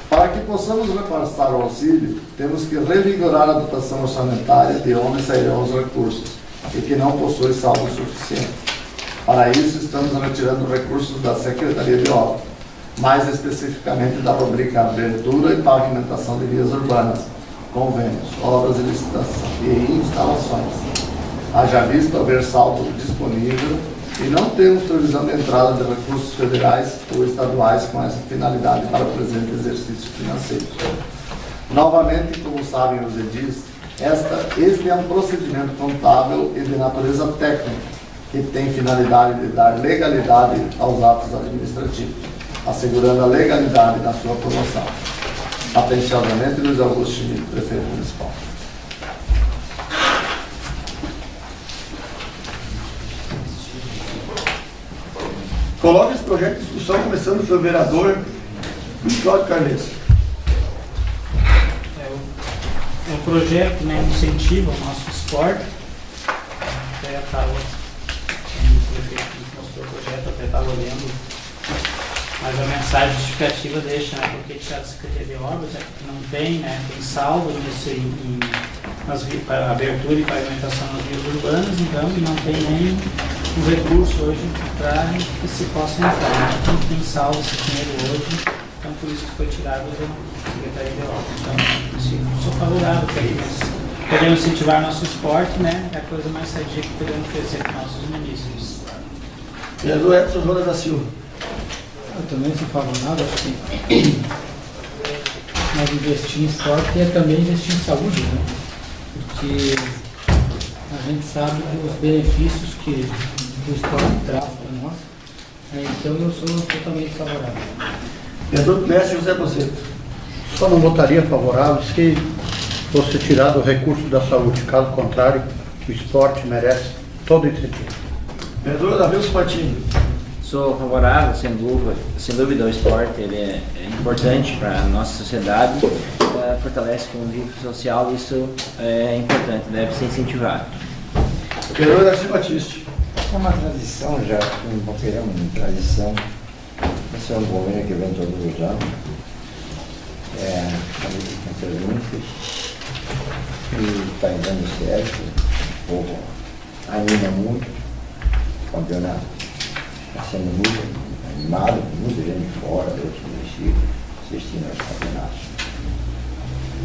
Para que possamos repassar o auxílio, temos que revigorar a dotação orçamentária de onde sairão os recursos e que não possui saldo suficiente. Para isso, estamos retirando recursos da Secretaria de Obras, mais especificamente da rubrica Abertura e Pavimentação de Vias Urbanas, Convênios, Obras e Licitação e Instalações. Haja visto haver saldo disponível e não temos previsão de entrada de recursos federais ou estaduais com essa finalidade para o presente exercício financeiro. Novamente, como sabem os edis, este é um procedimento contábil e de natureza técnica, que tem finalidade de dar legalidade aos atos administrativos, assegurando a legalidade da sua promoção. Atenciosamente, Luiz Augusto Chilipe, Prefeito Municipal. Coloque esse projeto em discussão, começando pelo vereador Luiz Cláudio Carles. É um projeto, né, incentiva o nosso esporte. Até estava, o prefeito mostrou o projeto, até estava olhando, mas a mensagem justificativa deixa, né, porque tirar da Secretaria de Obras é que não tem, né, tem saldo nas abertura e pavimentação nas vias urbanas, então não tem nem o recurso hoje para que se possa entrar. Então tem saldo esse dinheiro hoje, então por isso que foi tirado da Secretaria de Obras. Então, sou favorável para isso. Podemos incentivar nosso esporte, né? É a coisa mais sadia que podemos oferecer para nossos munícipes. Vereador Edson Jonas da Silva. Eu também sou favorável, acho que nós investir em esporte é também investir em saúde, né? Porque a gente sabe dos benefícios que o esporte traz para nós, então eu sou totalmente favorável. Vereador Clécio José Boceto. Só não votaria favorável se fosse tirado o recurso da saúde. Caso contrário, o esporte merece todo o incentivo. Vereador Davilson Patini. Sou favorável, sem dúvida, ao esporte. Ele é importante para a nossa sociedade, fortalece o convívio social, isso é importante, deve ser incentivado. Vereador Darcy Batista. É uma tradição já, um Boqueirão, uma tradição. Esse é um governo que vem todos os anos. É a política limpas e está dando certo. O povo anima muito. O campeonato está sendo muito animado, muita gente de fora, de outros municípios, assistindo aos campeonatos.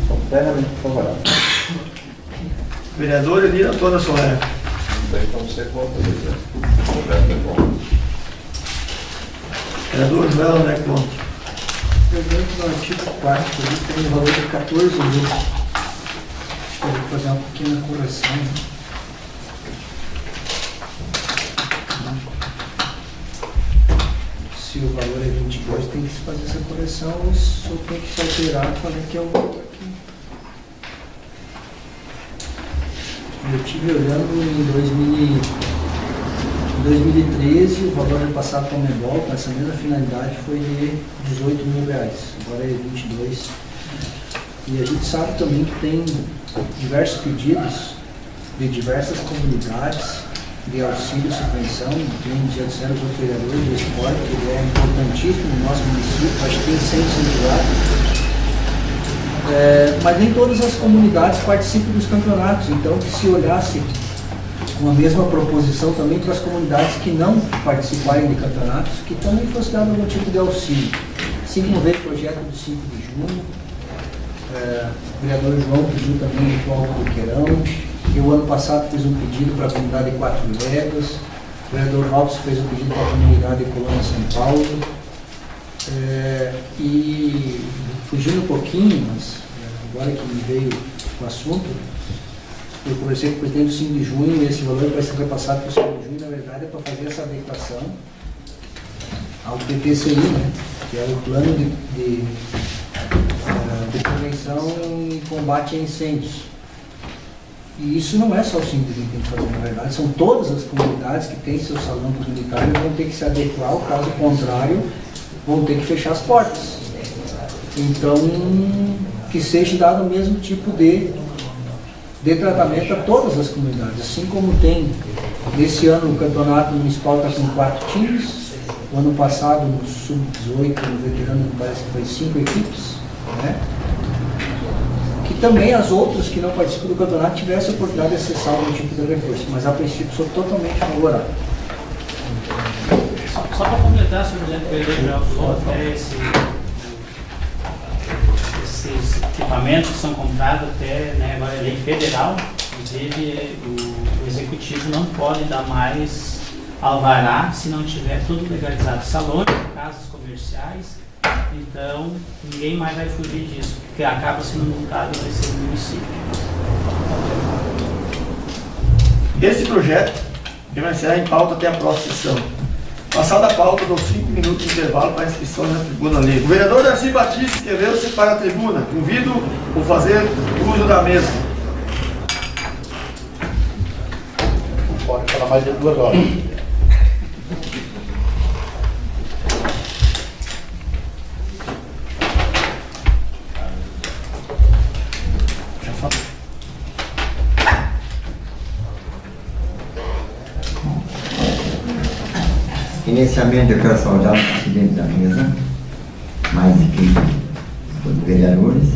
Sou plenamente favorável. Vereador Elida Toda Soler. Não tem como ser contra isso, né? O projeto é bom. Vereador Joel André Conte. Dentro do artigo 4º, ali tem o valor de 14 mil. Eu vou fazer uma pequena correção. Se o valor é 22, tem que se fazer essa correção, ou só tem que se alterar qual é que é o valor aqui. Eu estive olhando em 2013, o valor passado para o Mebol, com essa mesma finalidade, foi de 18 mil reais, agora é 22. E a gente sabe também que tem diversos pedidos de diversas comunidades de auxílio e subvenção, tem, já disseram os outros vereadores, o esporte, que é importantíssimo no nosso município, acho que tem que ser incentivado. Mas nem todas as comunidades participam dos campeonatos, então que se olhasse com a mesma proposição também para as comunidades que não participarem de campeonatos, que também fosse dado algum tipo de auxílio. Assim como veio o projeto do 5 de junho, o vereador João pediu também o Alto do Boqueirão. Eu, ano passado, fiz um pedido para a comunidade de 4 Léguas, o vereador Robson fez um pedido para a comunidade de Colônia São Paulo. E fugindo um pouquinho, mas agora que me veio o assunto, eu conversei com o presidente do 5 de junho e esse valor vai ser repassado para o 5 de junho, na verdade, é para fazer essa adequação ao PPCI, né, que é o plano de prevenção e combate a incêndios. E isso não é só o 5 de junho que tem que fazer, na verdade, são todas as comunidades que têm seu salão comunitário vão ter que se adequar, caso contrário, vão ter que fechar as portas. Então, que seja dado o mesmo tipo de tratamento a todas as comunidades. Assim como tem, nesse ano, o campeonato municipal está com 4 times, o ano passado, no Sub-18, no veterano, parece que foi 5 equipes, né? Que também as outras que não participam do campeonato tivessem a oportunidade de acessar algum tipo de reforço, mas a princípio sou totalmente favorável. Só para completar, senhor presidente, o vereador já falou até esses equipamentos que são comprados até, né, agora é lei federal, inclusive o executivo não pode dar mais alvará se não tiver tudo legalizado. Salões, casas comerciais, então ninguém mais vai fugir disso, porque acaba sendo multado vai ser o município. Esse projeto permanecerá em pauta até a próxima sessão. Passada a pauta, dou 5 minutos de intervalo para inscrição na tribuna lei. O vereador Darcy Batista inscreveu-se para a tribuna. Convido o fazer uso da mesa. Pode falar mais de 2 horas. Inicialmente eu quero saudar o presidente da mesa, mais de 15 vereadores,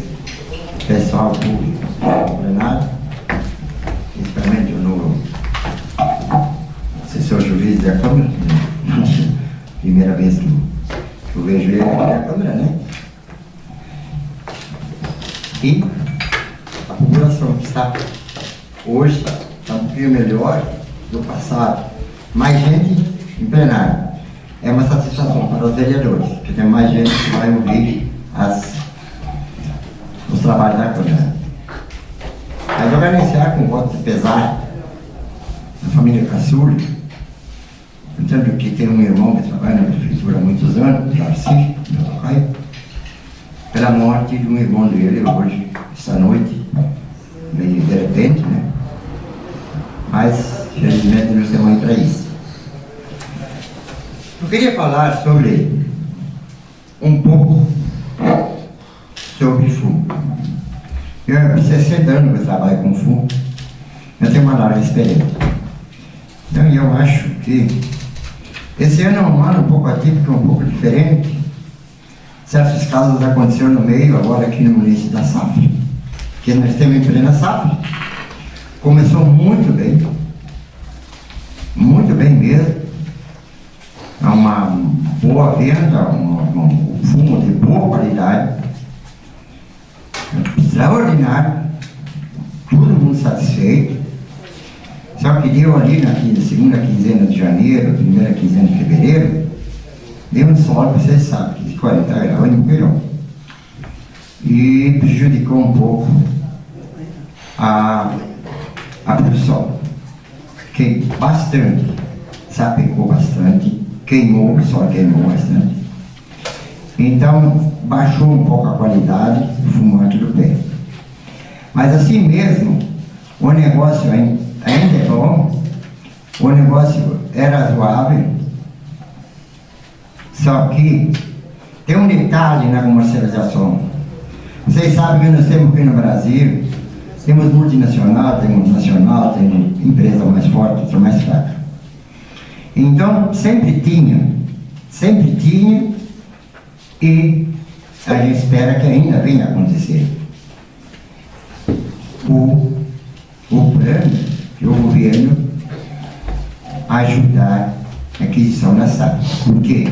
pessoal público, plenário, principalmente o novo assessor jurídico da Câmara, primeira vez que eu vejo ele aqui na Câmara, né? E a população que está hoje está um pouquinho melhor do passado, mais gente em plenário. É uma satisfação para os vereadores, porque tem mais gente que vai ouvir os trabalhos da Câmara. Mas eu quero iniciar com um voto de pesar da família Caçula, portanto que tem um irmão que trabalha na prefeitura há muitos anos, Darcy, meu pai, pela morte de um irmão dele hoje, esta noite, meio de repente, né? Mas, felizmente, nós temos aí para isso. Eu queria falar sobre um pouco sobre FU. Eu há 60 anos que trabalho com FU, eu tenho uma larga experiência. Então eu acho que que esse ano é um ano um pouco atípico, um pouco diferente. Certos casos aconteceram no meio, agora aqui no início da safra. Que nós temos em plena safra. Começou muito bem mesmo. É uma boa venda, um fumo de boa qualidade, extraordinário, todo mundo satisfeito. Só que deu ali na segunda quinzena de janeiro, primeira quinzena de fevereiro, deu um sol, vocês sabem, de 40 graus no verão. E prejudicou um pouco a produção. Que bastante, sapecou bastante, queimou, o sol queimou bastante. Então, baixou um pouco a qualidade do fumante do pé. Mas assim mesmo, o negócio ainda é bom, o negócio é razoável, só que tem um detalhe na comercialização. Vocês sabem que nós temos aqui no Brasil, temos multinacional, temos nacional, temos empresa mais forte, outra mais fraca. Então, sempre tinha, e a gente espera que ainda venha a acontecer. O plano que o governo ajudar a aquisição da safra. Por quê?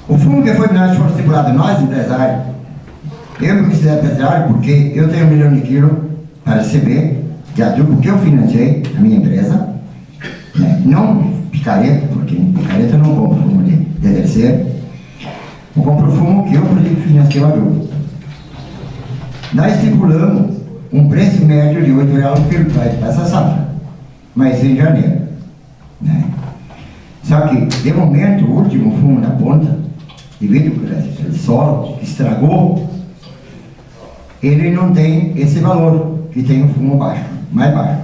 O fundo que foi estipulado nós, empresários, eu me considero empresário porque eu tenho 1 milhão de quilos para receber de adubo que eu financiei a minha empresa, né? Não picareta, porque picareta eu não compro fumo de terceiro, eu compro fumo que eu financiei o adubo. Nós estipulamos um preço médio de R$8 por quilo para essa safra, mas em janeiro, né? Só que, de momento, o último fumo na ponta, devido ao solo que estragou, ele não tem esse valor que tem o fumo baixo, mais baixo.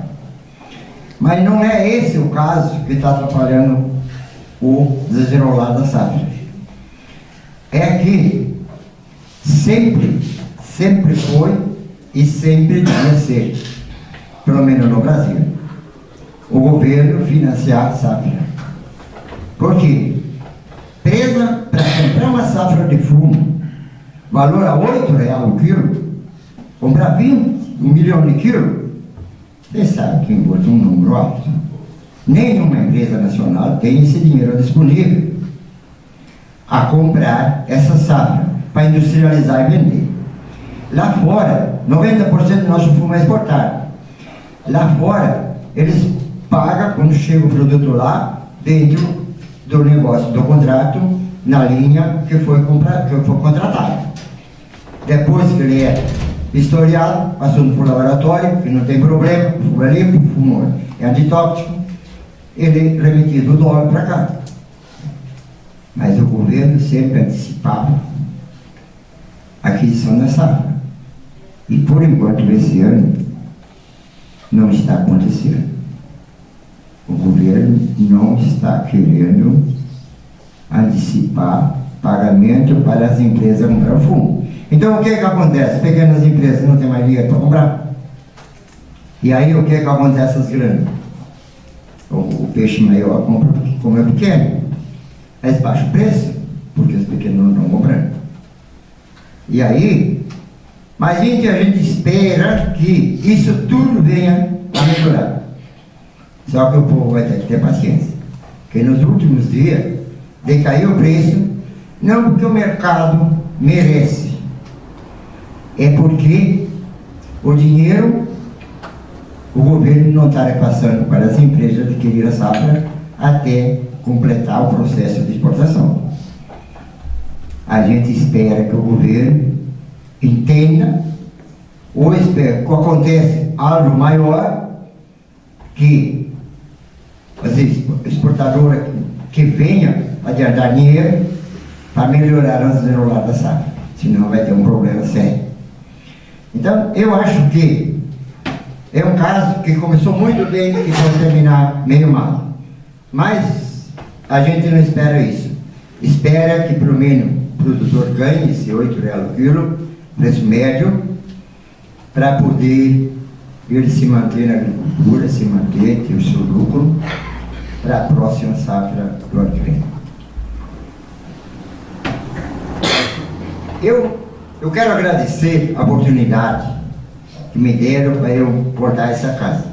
Mas não é esse o caso que está atrapalhando o desenrolar da safra. É que sempre foi e sempre deve ser, pelo menos no Brasil, o governo financiar a safra. Por quê? Para comprar uma safra de fumo, valor a R$8 o quilo, comprar 1 milhão de quilos, você sabe que importa um número alto. Nenhuma empresa nacional tem esse dinheiro disponível a comprar essa safra para industrializar e vender. Lá fora, 90% do nosso fumo é exportado. Lá fora, eles pagam quando chega o produto lá, dentro do negócio, do contrato, na linha que foi contratado. Depois que ele é historiado, passando por laboratório, que não tem problema, o fumo é limpo, o fumo é antitóxico, ele é remetido o dólar para cá. Mas o governo sempre antecipava a aquisição da safra. E por enquanto, esse ano, não está acontecendo. O governo não está querendo antecipar pagamento para as empresas comprar o fumo. Então o que acontece? Pequenas empresas não têm mais dinheiro para comprar. E aí o que acontece às grandes? O peixe maior compra porque como é pequeno. Eles baixam o preço, porque os pequenos não estão comprando. E aí, mas a gente espera que isso tudo venha a melhorar. Só que o povo vai ter que ter paciência. Porque nos últimos dias decaiu o preço, não porque o mercado merece, é porque o dinheiro, o governo não está repassando para as empresas adquirir a safra até completar o processo de exportação. A gente espera que o governo entenda, ou espera que acontece algo maior, que as exportadoras que venham adiantar dinheiro para melhorar o desenrolar da safra, senão vai ter um problema sério. Então, eu acho que é um caso que começou muito bem e pode terminar meio mal. Mas a gente não espera isso. Espera que pelo menos o produtor ganhe esse R$8 o quilo, preço médio, para poder ele se manter na agricultura, se manter, ter o seu lucro, para a próxima safra do ano que vem. Eu quero agradecer a oportunidade que me deram para eu cortar essa casa.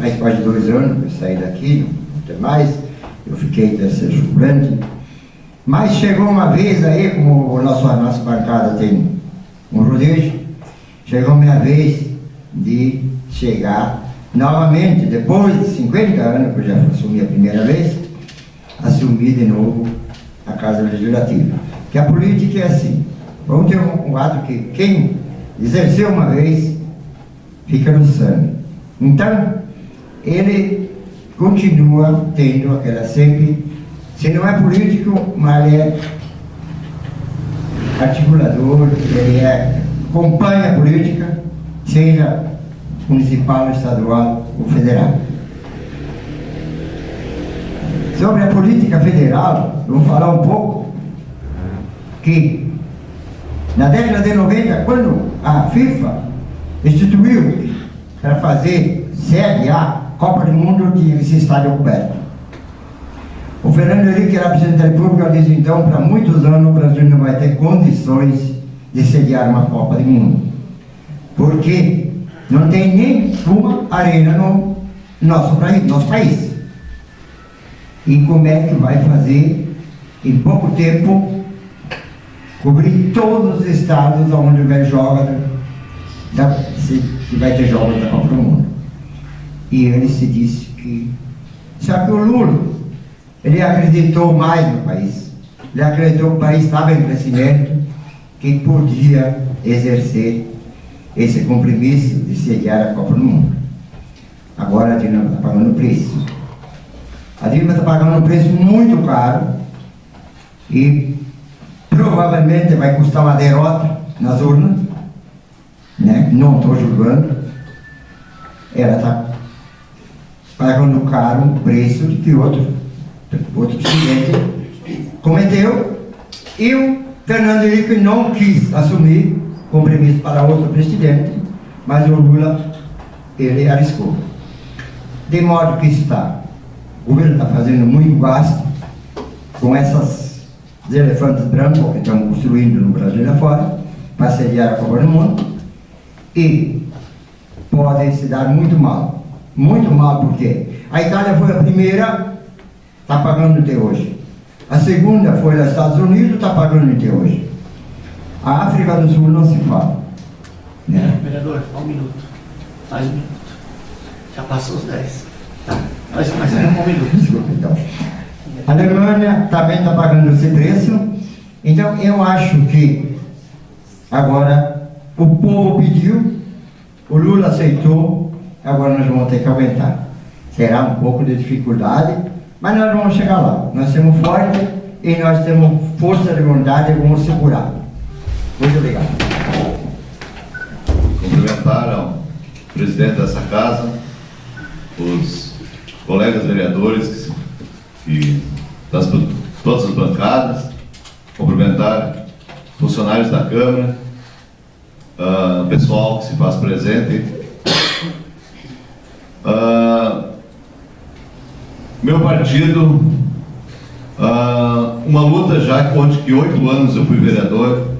Mas quase 2 anos eu saí daqui, não tem mais, eu fiquei terceiro suplente. Mas chegou uma vez aí, como a nossa bancada tem um rodeio, chegou a minha vez de chegar novamente, depois de 50 anos, que eu já assumi a primeira vez, assumir de novo a Casa Legislativa. Que a política é assim, vamos ter um quadro que quem exerceu uma vez, fica no sangue. Então, ele continua tendo aquela sempre, se não é político, mas ele é articulador, ele acompanha a política, seja municipal, estadual ou federal. Sobre a política federal, eu vou falar um pouco que na década de 90, quando a FIFA instituiu para fazer sede a Copa do Mundo, tinha esse estádio coberto. O Fernando Henrique era presidente da República, disse então, para muitos anos o Brasil não vai ter condições de sediar uma Copa do Mundo, porque não tem nem uma arena no nosso país. E como é que vai fazer, em pouco tempo, cobrir todos os estados onde vai jogar, que vai ter jogos da Copa do Mundo? E ele se disse que... Só que o Lula, ele acreditou mais no país. Ele acreditou que o país estava em crescimento, que podia exercer esse compromisso de sediar a Copa do Mundo. Agora a Dilma está pagando o preço. A Dilma está pagando um preço muito caro e provavelmente vai custar uma derrota nas urnas, né? Não estou julgando. Ela está pagando caro um preço de que outro presidente cometeu, e o Fernando Henrique não quis assumir compromisso para outro presidente, mas o Lula, ele arriscou. De modo que o governo está fazendo muito gasto com esses elefantes brancos que estão construindo no Brasil e lá fora, para sediar a Copa do Mundo, e pode se dar muito mal. Muito mal, porque a Itália foi a primeira, está pagando até hoje. A segunda foi nos Estados Unidos, está pagando até hoje. A África do Sul não se fala, né? Vereador, só um minuto. Mais um minuto. Já passou os 10. Tá. Mais um minuto. Desculpa, então. A Alemanha também está pagando esse preço. Então, eu acho que agora o povo pediu, o Lula aceitou, agora nós vamos ter que aguentar. Será um pouco de dificuldade, mas nós vamos chegar lá. Nós somos fortes e nós temos força de vontade e vamos segurar. Muito obrigado. Cumprimentar ao presidente dessa casa, os colegas vereadores e todas as bancadas, cumprimentar funcionários da Câmara, pessoal que se faz presente. Meu partido, uma luta já onde que 8 anos eu fui vereador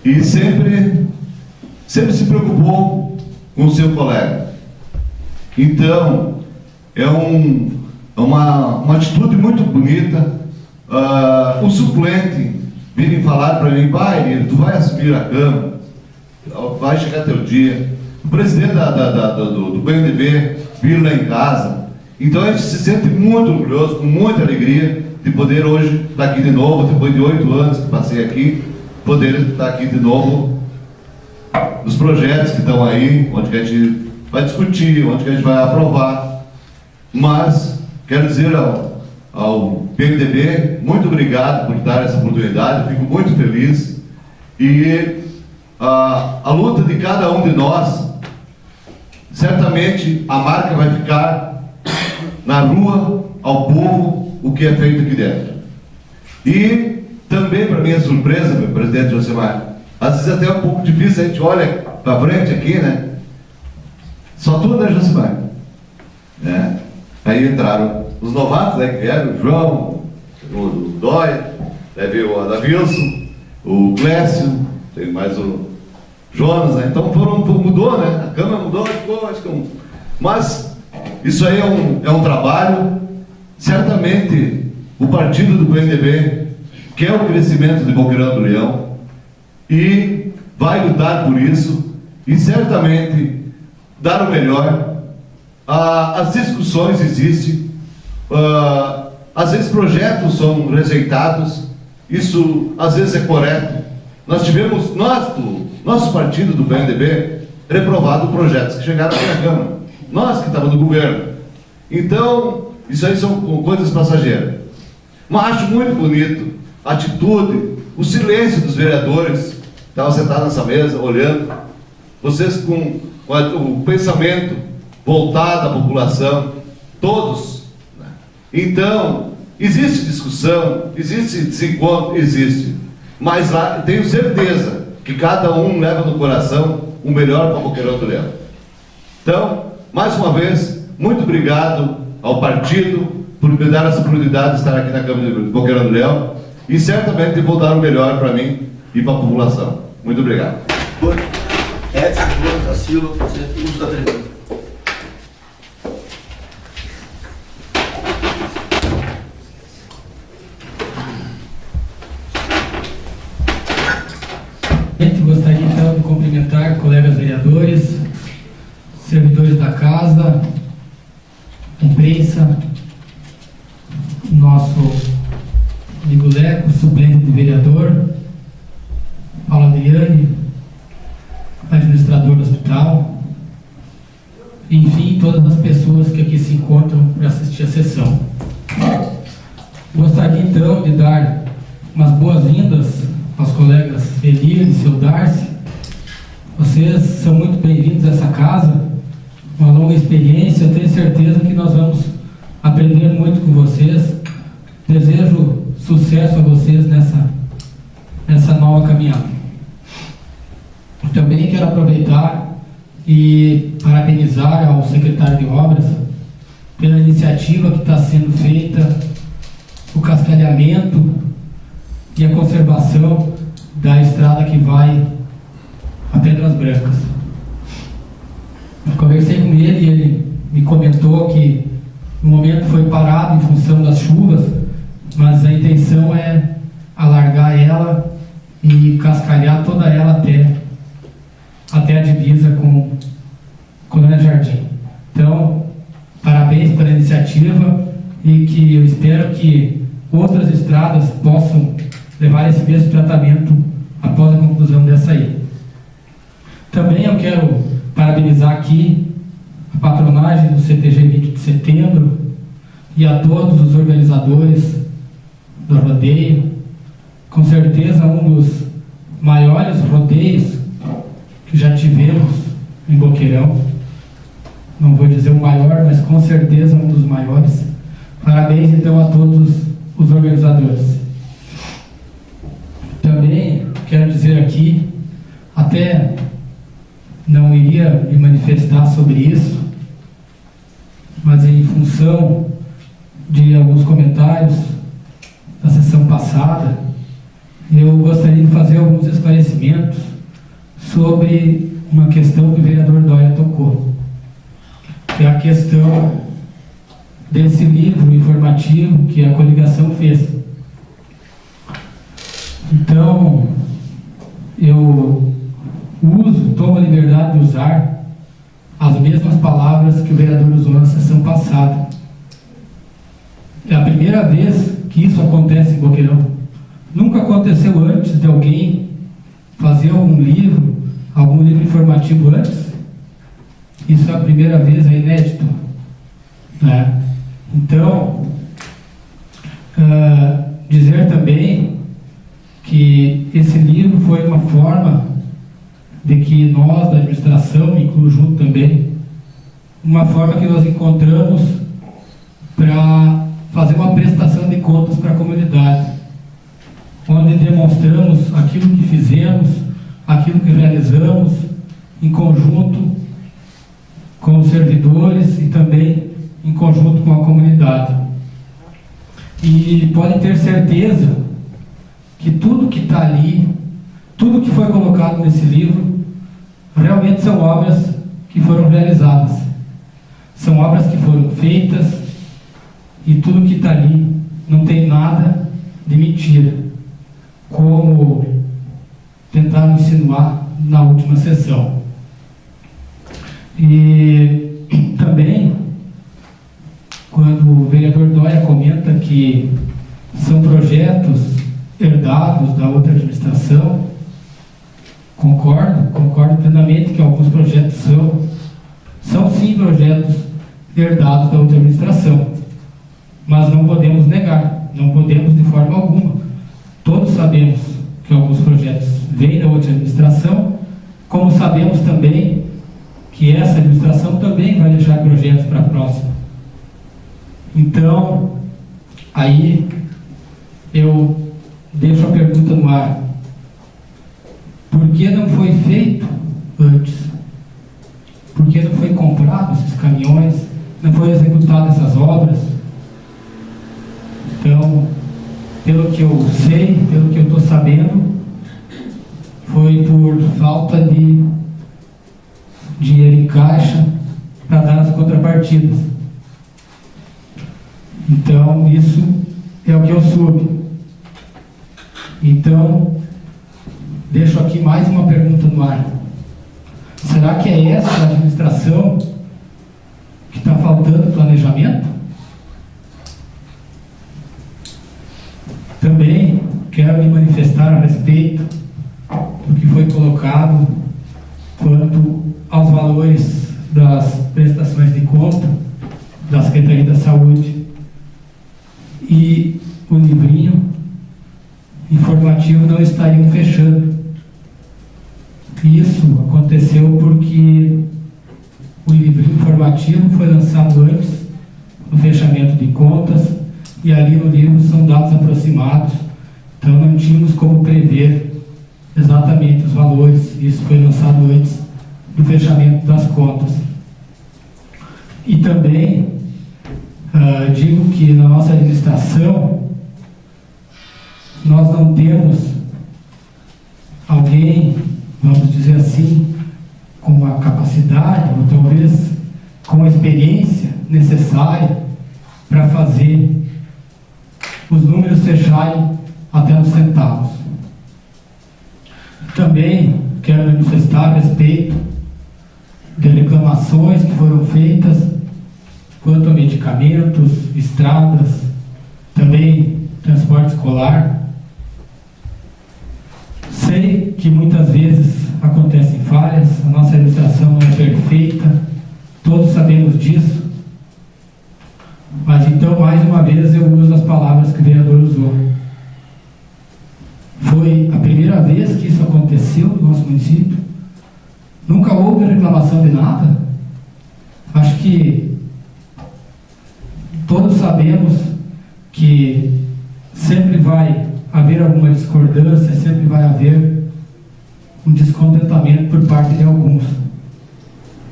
e sempre se preocupou com o seu colega. Então, é uma atitude muito bonita. O suplente vir falar para mim, pai, tu vai assumir a Câmara, vai chegar teu dia. O presidente do PMDB vir lá em casa. Então a gente se sente muito orgulhoso, com muita alegria de poder hoje estar aqui de novo, depois de 8 anos que passei aqui, poder estar aqui de novo nos projetos que estão aí, onde que a gente vai discutir, onde que a gente vai aprovar. Mas quero dizer ao PMDB, muito obrigado por dar essa oportunidade, fico muito feliz. E a luta de cada um de nós, certamente a marca vai ficar na rua, ao povo, o que é feito aqui dentro. E também, para minha surpresa, meu presidente Josemar, às vezes até é um pouco difícil, a gente olha para frente aqui, né? Só tu, né, Josemar? Né? Aí entraram os novatos, né, que vieram, o João, o Dóia, aí veio o Adavilson, o Clécio, tem mais o Jonas, né? Então mudou, né? A Câmara mudou, ficou, acho que mas isso aí é um trabalho. Certamente o partido do PMDB quer o crescimento de Boqueirão do Leão e vai lutar por isso e certamente dar o melhor. As discussões existem, às vezes projetos são rejeitados, isso às vezes é correto. Nós tivemos, nosso partido do PMDB, reprovado projetos que chegaram aqui na Câmara, nós que estávamos no governo. Então, isso aí são coisas passageiras. Mas acho muito bonito a atitude, o silêncio dos vereadores, estavam sentados nessa mesa, olhando, vocês com o pensamento voltado à população, todos. Né? Então, existe discussão, existe desencontro, existe. Mas lá, tenho certeza que cada um leva no coração o melhor para Boqueirão do Leão. Então, mais uma vez, muito obrigado ao partido por me dar essa oportunidade de estar aqui na Câmara de Boqueirão do Leão e certamente vou dar o melhor para mim e para a população. Muito obrigado. Edson Jonas da Silva, uso da tribuna. Gostaria então de cumprimentar colegas vereadores, servidores da casa, imprensa, nosso amigo Leco, suplente de vereador, Paulo Adriane, administrador do hospital, enfim, todas as pessoas que aqui se encontram para assistir a sessão. Gostaria então de dar umas boas-vindas aos colegas Elir e seu Darcy. Vocês são muito bem-vindos a essa casa, uma longa experiência, eu tenho certeza que nós vamos aprender muito com vocês. Desejo sucesso a vocês nessa nova caminhada. Também quero aproveitar e parabenizar ao secretário de Obras pela iniciativa que está sendo feita, o cascalhamento e a conservação da estrada que vai a Pedras Brancas. Eu conversei com ele e ele me comentou que no momento foi parado em função das chuvas, mas a intenção é alargar ela e cascalhar toda ela até a divisa com Colônia Jardim. Então, parabéns pela iniciativa e que eu espero que outras estradas possam levar esse mesmo tratamento após a conclusão dessa aí. Também eu quero parabenizar aqui a patronagem do CTG 20 de setembro e a todos os organizadores do rodeio. Com certeza um dos maiores rodeios que já tivemos em Boqueirão. Não vou dizer o maior, mas com certeza um dos maiores. Parabéns então a todos os organizadores. Também quero dizer aqui, até não iria me manifestar sobre isso, mas em função de alguns comentários da sessão passada, eu gostaria de fazer alguns esclarecimentos sobre uma questão que o vereador Dóia tocou, que é a questão desse livro informativo que a coligação fez. Então, eu tomo a liberdade de usar as mesmas palavras que o vereador usou na sessão passada. É a primeira vez que isso acontece em Boqueirão. Nunca aconteceu antes de alguém fazer algum livro informativo antes. Isso é a primeira vez, é inédito, né? Então, dizer também que esse livro foi uma forma de que nós, da administração, me incluo junto também, uma forma que nós encontramos para fazer uma prestação de contas para a comunidade, onde demonstramos aquilo que fizemos, aquilo que realizamos, em conjunto com os servidores e também em conjunto com a comunidade. E podem ter certeza que tudo que está ali, tudo que foi colocado nesse livro, realmente são obras que foram realizadas. São obras que foram feitas e tudo que está ali não tem nada de mentira, como tentaram insinuar na última sessão. E também, quando o vereador Dória comenta que são projetos herdados da outra administração, concordo plenamente que alguns projetos são sim projetos herdados da outra administração, mas não podemos negar, não podemos de forma alguma. Todos sabemos que alguns projetos vêm da outra administração, como sabemos também que essa administração também vai deixar projetos para a próxima. Então, aí eu deixo a pergunta no ar. Por que não foi feito antes? Por que não foi comprado esses caminhões? Não foi executado essas obras? Então, pelo que eu sei, pelo que eu estou sabendo, foi por falta de dinheiro em caixa para dar as contrapartidas. Então, isso é o que eu soube. Então, deixo aqui mais uma pergunta no ar. Será que é essa a administração que está faltando planejamento? Também quero me manifestar a respeito do que foi colocado quanto aos valores das prestações de conta da Secretaria da Saúde e o livrinho informativo não estariam fechando. Isso aconteceu porque o livrinho informativo foi lançado antes do fechamento de contas e ali no livro são dados aproximados, então não tínhamos como prever exatamente os valores. Isso foi lançado antes do fechamento das contas. E também digo que na nossa administração nós não temos alguém, vamos dizer assim, com a capacidade, ou talvez com a experiência necessária para fazer os números fecharem até nos centavos. Também quero manifestar a respeito de reclamações que foram feitas quanto a medicamentos, estradas, também transporte escolar. Sei que muitas vezes acontecem falhas, a nossa administração não é perfeita, todos sabemos disso, mas então, mais uma vez, eu uso as palavras que o vereador usou. Foi a primeira vez que isso aconteceu no nosso município, nunca houve reclamação de nada. Acho que todos sabemos que sempre vai haver alguma discordância, sempre vai haver um descontentamento por parte de alguns.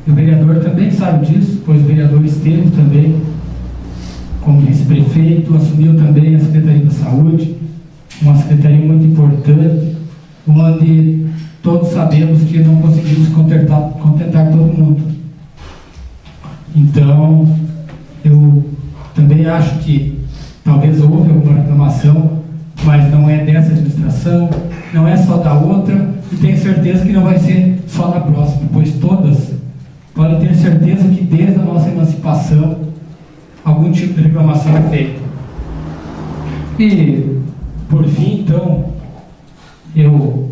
E o vereador também sabe disso, pois o vereador esteve também como vice-prefeito, assumiu também a Secretaria da Saúde, uma secretaria muito importante, onde todos sabemos que não conseguimos contentar todo mundo. Então, eu também acho que talvez houve alguma reclamação, mas não é dessa administração, não é só da outra, e tenho certeza que não vai ser só na próxima, pois todas podem ter certeza que desde a nossa emancipação algum tipo de reclamação é feita. E, por fim, então, eu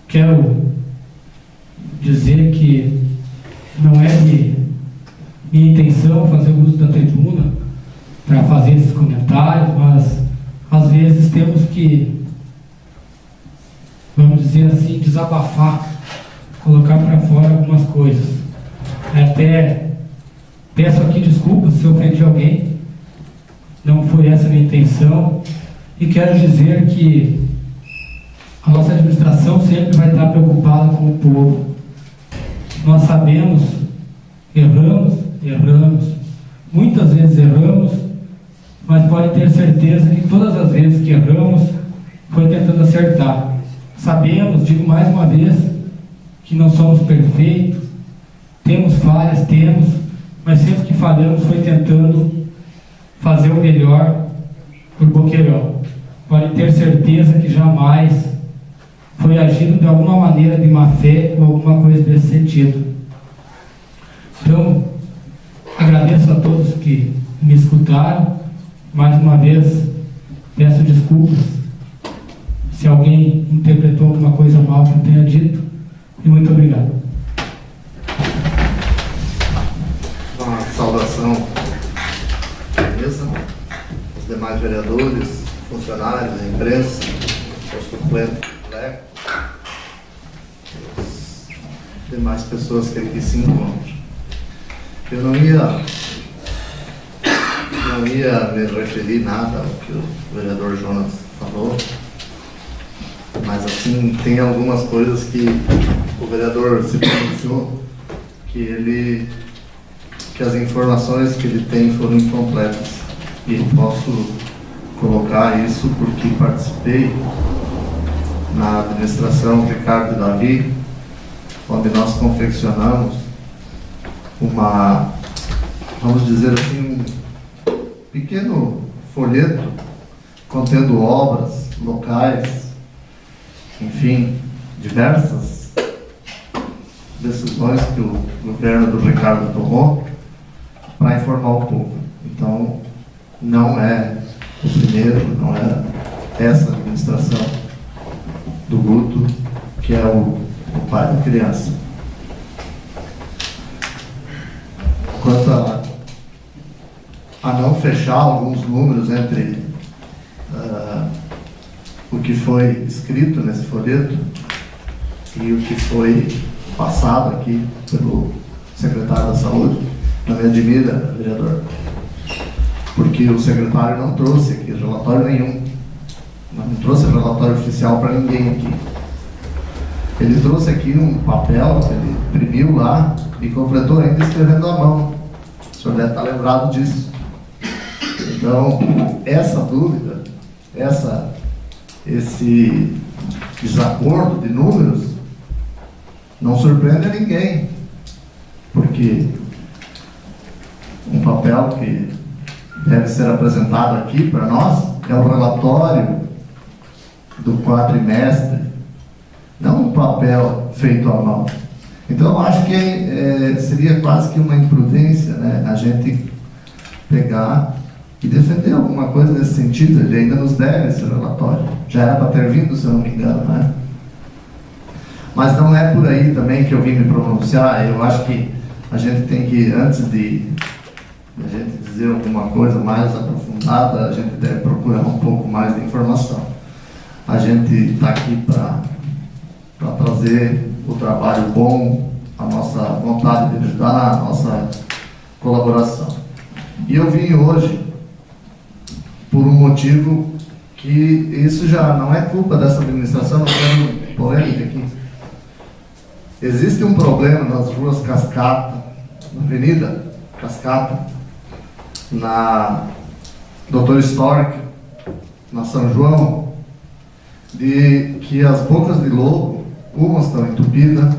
quero dizer que não é minha intenção fazer uso da tribuna para fazer esses comentários, mas às vezes temos que, vamos dizer assim, desabafar, colocar para fora algumas coisas. Até peço aqui desculpas se eu ofendi alguém, não foi essa a minha intenção, e quero dizer que a nossa administração sempre vai estar preocupada com o povo. Nós sabemos, erramos, Muitas vezes erramos, mas pode ter certeza que todas as vezes que erramos, foi tentando acertar. Sabemos, digo mais uma vez, que não somos perfeitos, temos falhas, mas sempre que falhamos foi tentando fazer o melhor por Boqueirão. Pode ter certeza que jamais foi agido de alguma maneira de má fé ou alguma coisa desse sentido. Então, agradeço a todos que me escutaram. Mais uma vez, peço desculpas se alguém interpretou alguma coisa mal que eu tenha dito. E muito obrigado. Uma saudação à mesa, aos demais vereadores, funcionários, a imprensa, aos suplentes do Leco, as demais pessoas que aqui se encontram. Eu não ia me referir nada ao que o vereador Jonas falou, mas assim, tem algumas coisas que o vereador se pronunciou que as informações que ele tem foram incompletas. E eu posso colocar isso porque participei na administração Ricardo e Davi, onde nós confeccionamos vamos dizer assim, um pequeno folheto contendo obras, locais, enfim, diversas decisões que o governo do Ricardo tomou para informar o povo. Então, não é o primeiro, não é essa administração do Guto que é o pai da criança. Quanto a não fechar alguns números entre o que foi escrito nesse folheto e o que foi passado aqui pelo secretário da Saúde, não me admira, vereador, porque o secretário não trouxe aqui relatório nenhum, não trouxe relatório oficial para ninguém aqui. Ele trouxe aqui um papel que ele imprimiu lá e completou ainda escrevendo à mão. O senhor deve estar lembrado disso. Então, essa dúvida, esse desacordo de números não surpreende a ninguém, porque um papel que deve ser apresentado aqui para nós é o relatório do quadrimestre, não um papel feito à mão. Então, eu acho que seria quase que uma imprudência, né, a gente pegar e defender alguma coisa nesse sentido. Ele ainda nos deve esse relatório. Já era para ter vindo, se eu não me engano, né? Mas não é por aí também que eu vim me pronunciar. Eu acho que a gente tem que, antes de a gente dizer alguma coisa mais aprofundada, a gente deve procurar um pouco mais de informação. A gente está aqui para trazer o trabalho bom, a nossa vontade de ajudar, a nossa colaboração. E eu vim hoje por um motivo que isso já não é culpa dessa administração, não tem polêmica aqui. Existe um problema nas ruas Cascata, na Avenida Cascata, na Doutor Stork, na São João, de que as bocas de lobo, umas estão entupidas,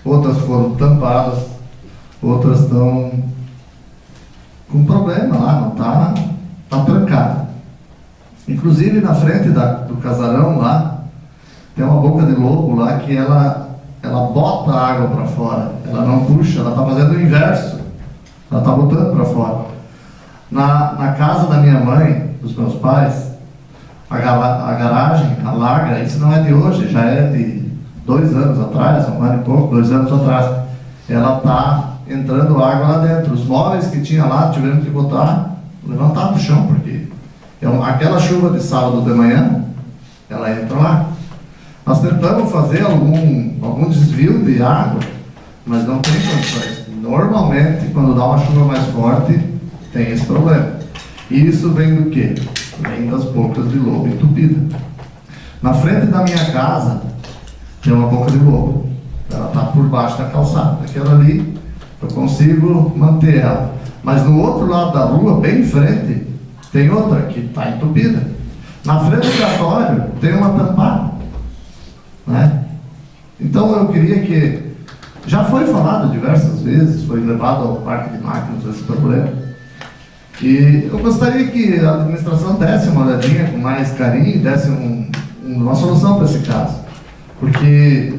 outras foram tampadas, outras estão com problema lá, não está trancada. Inclusive na frente do casarão lá, tem uma boca de lobo lá que ela bota a água para fora, ela não puxa, ela está fazendo o inverso, ela está botando para fora. Na casa da minha mãe, dos meus pais, a garagem, a larga, isso não é de hoje, já é de 2 anos atrás, 1 ano e pouco, 2 anos atrás, ela está entrando água lá dentro. Os móveis que tinha lá tiveram que levantar do chão, porque aquela chuva de sábado de manhã, ela entra lá. Nós tentamos fazer algum desvio de água, mas não tem condições. Normalmente, quando dá uma chuva mais forte, tem esse problema. E isso vem do quê? Vem das bocas de lobo entupidas. Na frente da minha casa, tem uma boca de lobo. Ela está por baixo da calçada. Aquela ali, eu consigo manter ela. Mas no outro lado da rua, bem em frente, tem outra que está entupida. Na frente do cartório tem uma tampada, né? Então eu queria que, já foi falado diversas vezes, foi levado ao parque de máquinas esse problema, e eu gostaria que a administração desse uma olhadinha com mais carinho e desse uma solução para esse caso, porque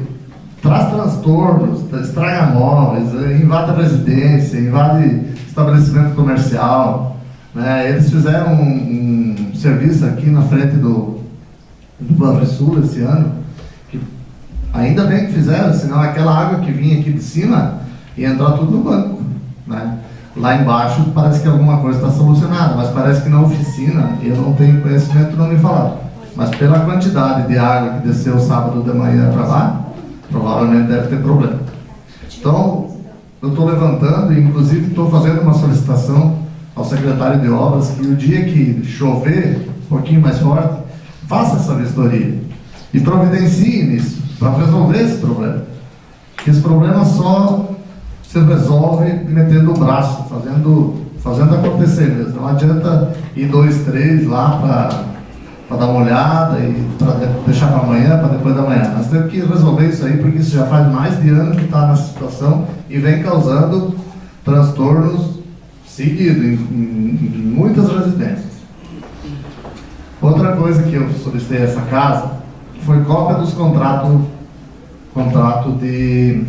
traz transtornos, estraga móveis, invade a residência, invade estabelecimento comercial, né? Eles fizeram um serviço aqui na frente do Banrisul esse ano, que ainda bem que fizeram, senão aquela água que vinha aqui de cima ia entrar tudo no banco, né? Lá embaixo parece que alguma coisa está solucionada, mas parece que na oficina, eu não tenho conhecimento, não me falaram, mas pela quantidade de água que desceu sábado de manhã para lá, provavelmente deve ter problema. Então, eu estou levantando, e inclusive estou fazendo uma solicitação ao secretário de obras que o dia que chover um pouquinho mais forte, faça essa vistoria e providencie nisso para resolver esse problema. Esse problema só se resolve metendo o braço, fazendo acontecer mesmo. Não adianta ir 2, 3 lá para dar uma olhada e para deixar para amanhã, para depois da manhã. Nós temos que resolver isso aí, porque isso já faz mais de ano que está nessa situação e vem causando transtornos seguidos em muitas residências. Outra coisa que eu solicitei a essa casa foi cópia dos contrato de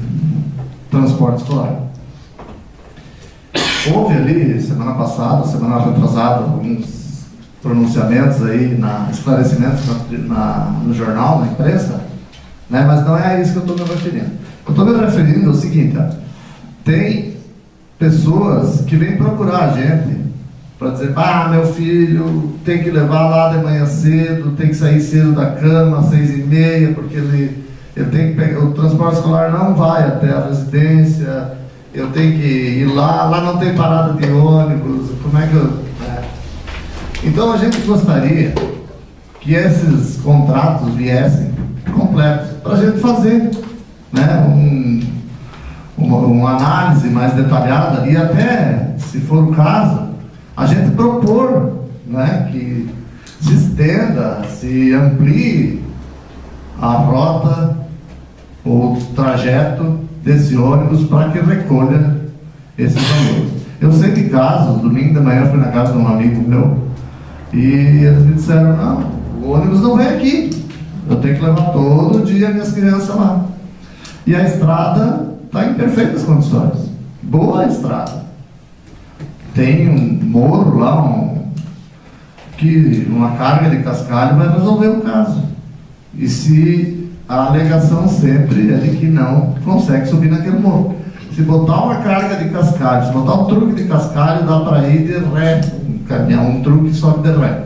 transporte escolar. Houve ali, semana passada, semana retrasada, alguns pronunciamentos aí, esclarecimentos no jornal, na imprensa, né? Mas não é a isso que eu estou me referindo. Eu estou me referindo ao seguinte, tem pessoas que vêm procurar a gente para dizer, meu filho tem que levar lá de manhã cedo, tem que sair cedo da cama, às 6h30, porque ele tem que pegar, o transporte escolar não vai até a residência, eu tenho que ir lá não tem parada de ônibus, como é que eu... Então a gente gostaria que esses contratos viessem completos, para a gente fazer, né, uma análise mais detalhada e até, se for o caso, a gente propor, né, que se estenda, se amplie a rota ou trajeto desse ônibus para que recolha esses valores. Eu sei de casos, domingo de manhã eu fui na casa de um amigo meu e eles me disseram, não, o ônibus não vem aqui, eu tenho que levar todo dia minhas crianças lá. E a estrada está em perfeitas condições, boa estrada. Tem um morro lá, que uma carga de cascalho vai resolver o caso. E se a alegação sempre é de que não consegue subir naquele morro. Se botar uma carga de cascalho, se botar um truque de cascalho, dá para ir de ré, um caminhão, um truque sobe de ré.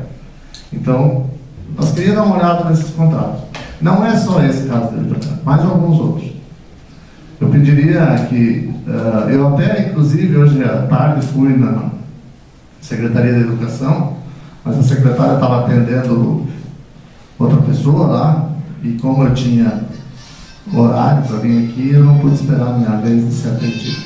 Então, nós queríamos dar uma olhada nesses contratos. Não é só esse caso dele, mas alguns outros. Eu pediria que, eu até, inclusive, hoje à tarde fui na Secretaria da Educação, mas a secretária estava atendendo outra pessoa lá, e como eu tinha horário para vir aqui, eu não pude esperar a minha vez de ser atendido.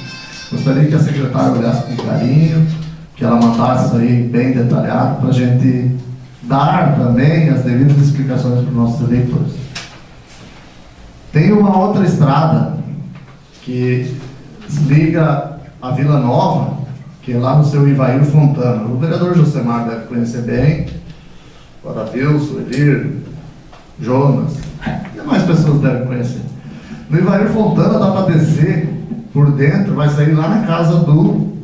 Gostaria que a secretária olhasse com carinho, que ela mandasse isso aí bem detalhado, para a gente dar também as devidas explicações para os nossos eleitores. Tem uma outra estrada que liga a Vila Nova, que é lá no seu Ivair Fontana. O vereador Josemar deve conhecer bem, o Adavilson, o Elir, Jonas, e mais pessoas devem conhecer. No Ivair Fontana dá para descer por dentro, vai sair lá na casa do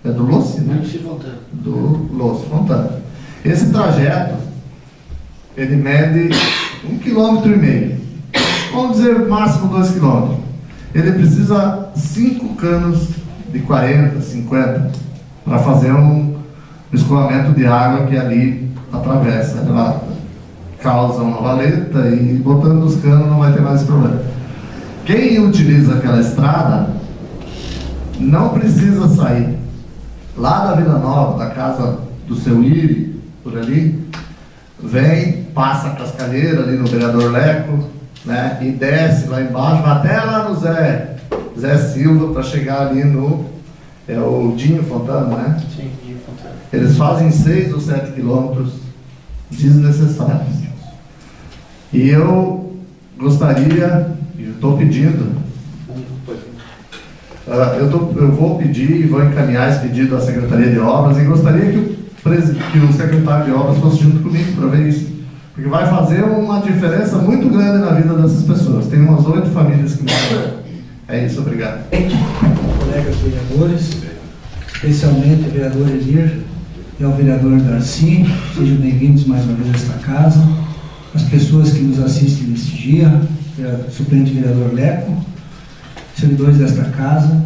Lossi, né? Do Lossi Fontana. Esse trajeto, ele mede 1,5 km. Vamos dizer, máximo 2 km. Ele precisa 5 canos de 40, 50 para fazer um escoamento de água que ali atravessa. Ela causa uma valeta e botando os canos não vai ter mais problema. Quem utiliza aquela estrada não precisa sair lá da Vila Nova, da casa do seu Iri, por ali, vem, passa a cascalheira ali no vereador Leco, né, e desce lá embaixo, vai até lá no Zé Silva para chegar ali no É o Dinho Fontana, né? Sim, e Fontana. Eles fazem 6 ou 7 quilômetros desnecessários. E eu gostaria, e estou pedindo, eu vou pedir e vou encaminhar esse pedido à Secretaria de Obras e gostaria que o secretário de Obras fosse junto comigo para ver isso. Porque vai fazer uma diferença muito grande na vida dessas pessoas. Tem umas 8 famílias que moram. É isso, obrigado. Colegas vereadores, especialmente o vereador Elir e ao vereador Darcy, sejam bem-vindos mais uma vez a esta casa. As pessoas que nos assistem neste dia, suplente vereador Leco, servidores desta casa,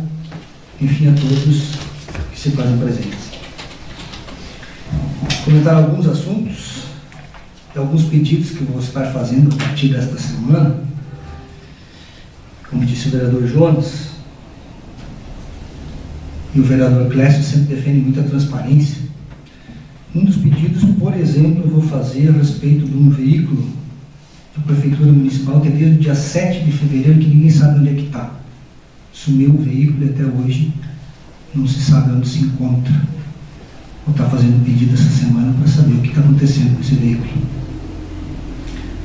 enfim, a todos que se fazem presentes. Comentar alguns assuntos e alguns pedidos que eu vou estar fazendo a partir desta semana. Como disse o vereador Jones, e o vereador Clécio sempre defende muita transparência. Um dos pedidos, por exemplo, eu vou fazer a respeito de um veículo da Prefeitura Municipal que é desde o dia 7 de fevereiro que ninguém sabe onde é que está. Sumiu o veículo e até hoje não se sabe onde se encontra. Vou estar fazendo um pedido essa semana para saber o que está acontecendo com esse veículo.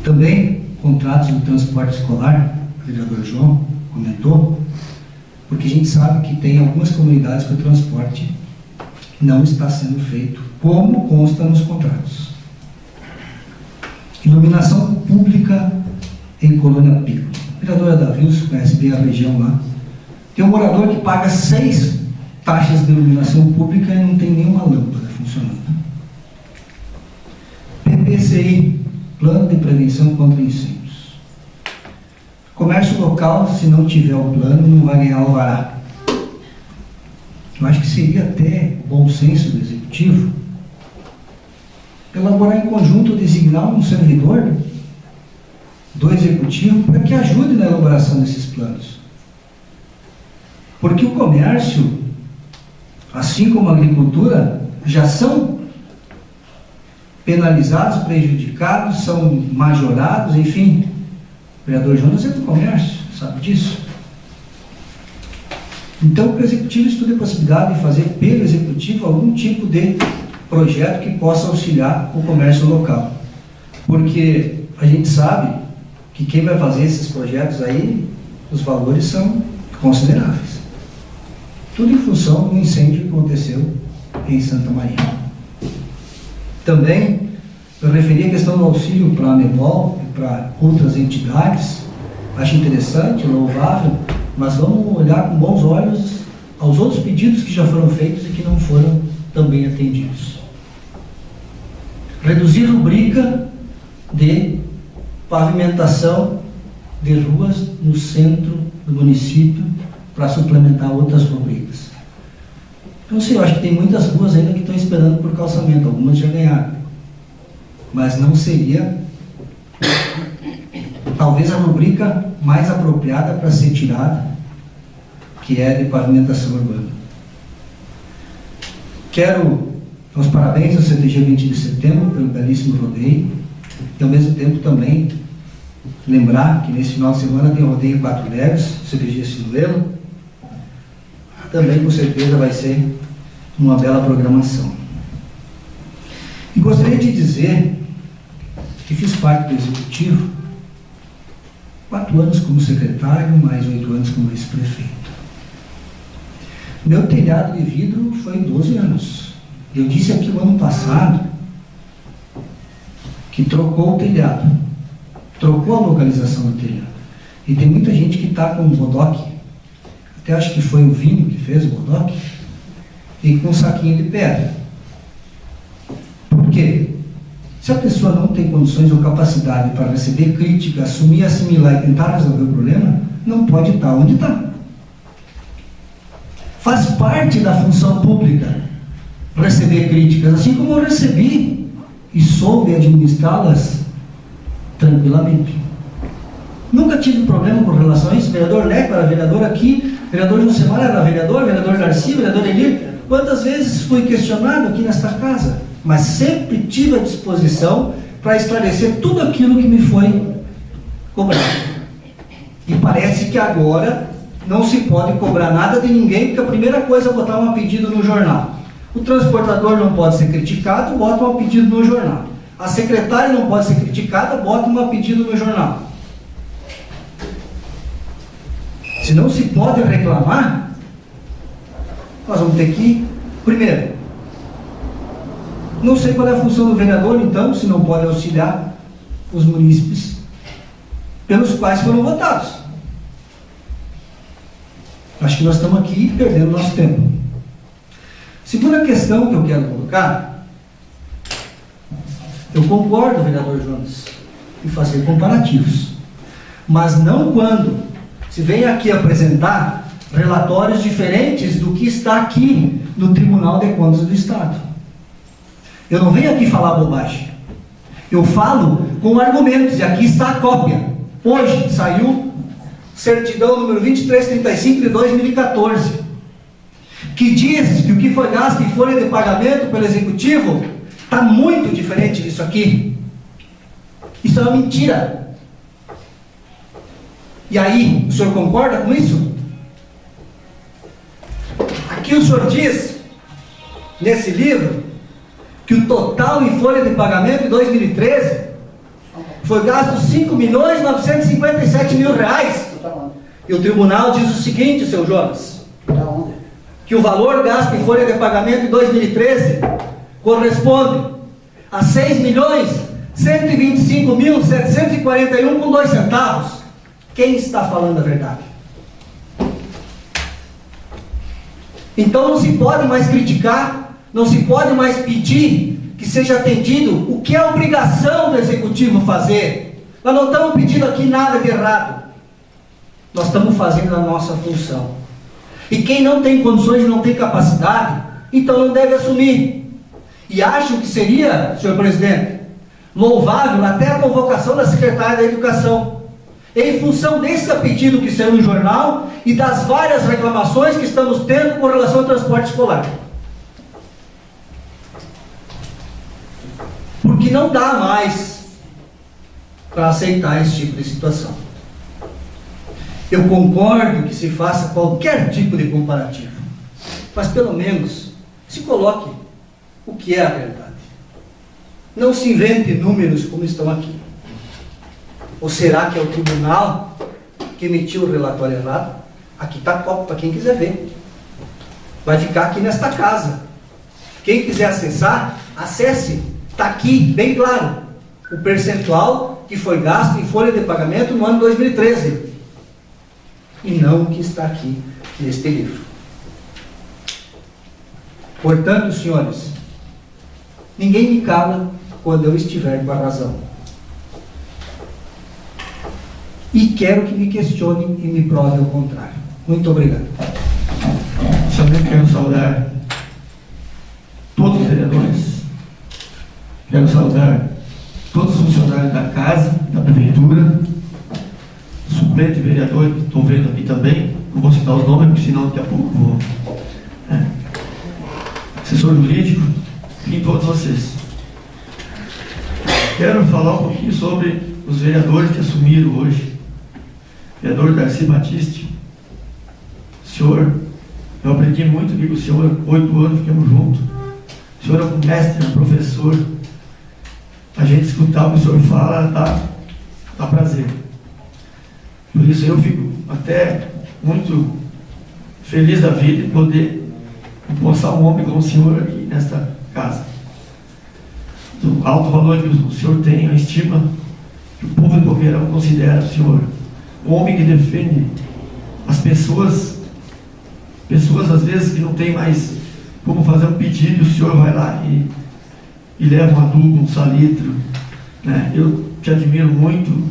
Também, contratos do transporte escolar, o vereador João comentou, porque a gente sabe que tem algumas comunidades que o transporte não está sendo feito, como consta nos contratos. Iluminação pública em Colônia Pico. A vereadora Davilson conhece bem a região lá. Tem um morador que paga 6 taxas de iluminação pública e não tem nenhuma lâmpada funcionando. PPCI, Plano de Prevenção contra Incêndios. Comércio local, se não tiver o plano, não vai ganhar alvará. Eu acho que seria até bom senso do Executivo elaborar em conjunto, designar um servidor do Executivo para que ajude na elaboração desses planos. Porque o comércio, assim como a agricultura, já são penalizados, prejudicados, são majorados, enfim. O vereador Jonas é do comércio, sabe disso? Então, o Executivo estuda a possibilidade de fazer pelo Executivo algum tipo de projeto que possa auxiliar o comércio local. Porque a gente sabe que quem vai fazer esses projetos aí, os valores são consideráveis. Tudo em função do incêndio que aconteceu em Santa Maria. Também, eu referi a questão do auxílio para a AMEBOL e para outras entidades. Acho interessante, louvável, mas vamos olhar com bons olhos aos outros pedidos que já foram feitos e que não foram também atendidos. Reduzir rubrica de pavimentação de ruas no centro do município para suplementar outras rubricas. Não sei, eu acho que tem muitas ruas ainda que estão esperando por calçamento, algumas já ganharam. Mas não seria talvez a rubrica mais apropriada para ser tirada, que é de pavimentação urbana. Quero dar os parabéns ao CTG 20 de setembro pelo belíssimo rodeio e ao mesmo tempo também lembrar que nesse final de semana tem o rodeio 4 Legos, CTG Sinuelo. Também com certeza vai ser uma bela programação. E gostaria de dizer que fiz parte do Executivo 4 anos como secretário, mais 8 anos como vice-prefeito. Meu telhado de vidro foi 12 anos. Eu disse aqui o ano passado que trocou o telhado, trocou a localização do telhado. E tem muita gente que está com um bodoque, até acho que foi o Vinho que fez o bodoque, e com um saquinho de pedra. Por quê? Se a pessoa não tem condições ou capacidade para receber crítica, assumir, assimilar e tentar resolver o problema, não pode estar onde está. Faz parte da função pública receber críticas, assim como eu recebi e soube administrá-las tranquilamente. Nunca tive problema com relação a isso. Vereador Leco era vereador aqui, vereador Josemar era vereador Darcy, vereador Elir. Quantas vezes fui questionado aqui nesta casa? Mas sempre tive à disposição para esclarecer tudo aquilo que me foi cobrado. E parece que agora não se pode cobrar nada de ninguém, porque a primeira coisa é botar um pedido no jornal. O transportador não pode ser criticado, bota um pedido no jornal. A secretária não pode ser criticada, bota um pedido no jornal. Se não se pode reclamar, nós vamos ter que, primeiro, não sei qual é a função do vereador, então, se não pode auxiliar os munícipes pelos quais foram votados. Acho que nós estamos aqui perdendo nosso tempo. Segunda questão que eu quero colocar, eu concordo, vereador Jonas, em fazer comparativos, mas não quando se vem aqui apresentar relatórios diferentes do que está aqui no Tribunal de Contas do Estado. Eu não venho aqui falar bobagem. Eu falo com argumentos, e aqui está a cópia. Hoje saiu certidão número 2335 de 2014, que diz que o que foi gasto em folha de pagamento pelo Executivo está muito diferente disso aqui. Isso é uma mentira. E aí, o senhor concorda com isso? Aqui o senhor diz, nesse livro, que o total em folha de pagamento em 2013 foi gasto R$5.957.000. E o tribunal diz o seguinte, seu Jonas, que o valor gasto em folha de pagamento em 2013 corresponde a R$6.125.741,02. Quem está falando a verdade? Então não se pode mais criticar, não se pode mais pedir que seja atendido o que é obrigação do Executivo fazer. Nós não estamos pedindo aqui nada de errado. Nós estamos fazendo a nossa função. E quem não tem condições, não tem capacidade, então não deve assumir. E acho que seria, senhor presidente, louvável até a convocação da secretária da Educação, em função desse pedido que saiu no jornal e das várias reclamações que estamos tendo com relação ao transporte escolar. Porque não dá mais para aceitar esse tipo de situação. Eu concordo que se faça qualquer tipo de comparativo, mas pelo menos se coloque o que é a verdade. Não se invente números como estão aqui. Ou será que é o tribunal que emitiu o relatório errado? Aqui está a cópia para quem quiser ver. Vai ficar aqui nesta casa. Quem quiser acessar, acesse. Está aqui, bem claro, o percentual que foi gasto em folha de pagamento no ano 2013. E não o que está aqui neste livro. Portanto, senhores, ninguém me cala quando eu estiver com a razão. E quero que me questionem e me provem o contrário. Muito obrigado. Também quero saudar todos os vereadores. Quero saudar todos os funcionários da casa, da prefeitura, suplente vereador, que estou vendo aqui também. Não vou citar os nomes, porque senão daqui a pouco vou. Assessor jurídico, e todos vocês. Quero falar um pouquinho sobre os vereadores que assumiram hoje. Vereador Darcy Batiste, senhor, eu aprendi muito aqui com o senhor, 8 anos ficamos juntos. O senhor é um mestre, um professor. A gente escutar o que o senhor fala dá prazer. Por isso eu fico até muito feliz da vida de poder empossar um homem como o senhor aqui nesta casa. Do alto valor que o senhor tem, a estima que o povo de Boqueirão considera o senhor. Um homem que defende as pessoas às vezes que não tem mais como fazer um pedido, e o senhor vai lá e leva um adubo, um salitro, né? Eu te admiro muito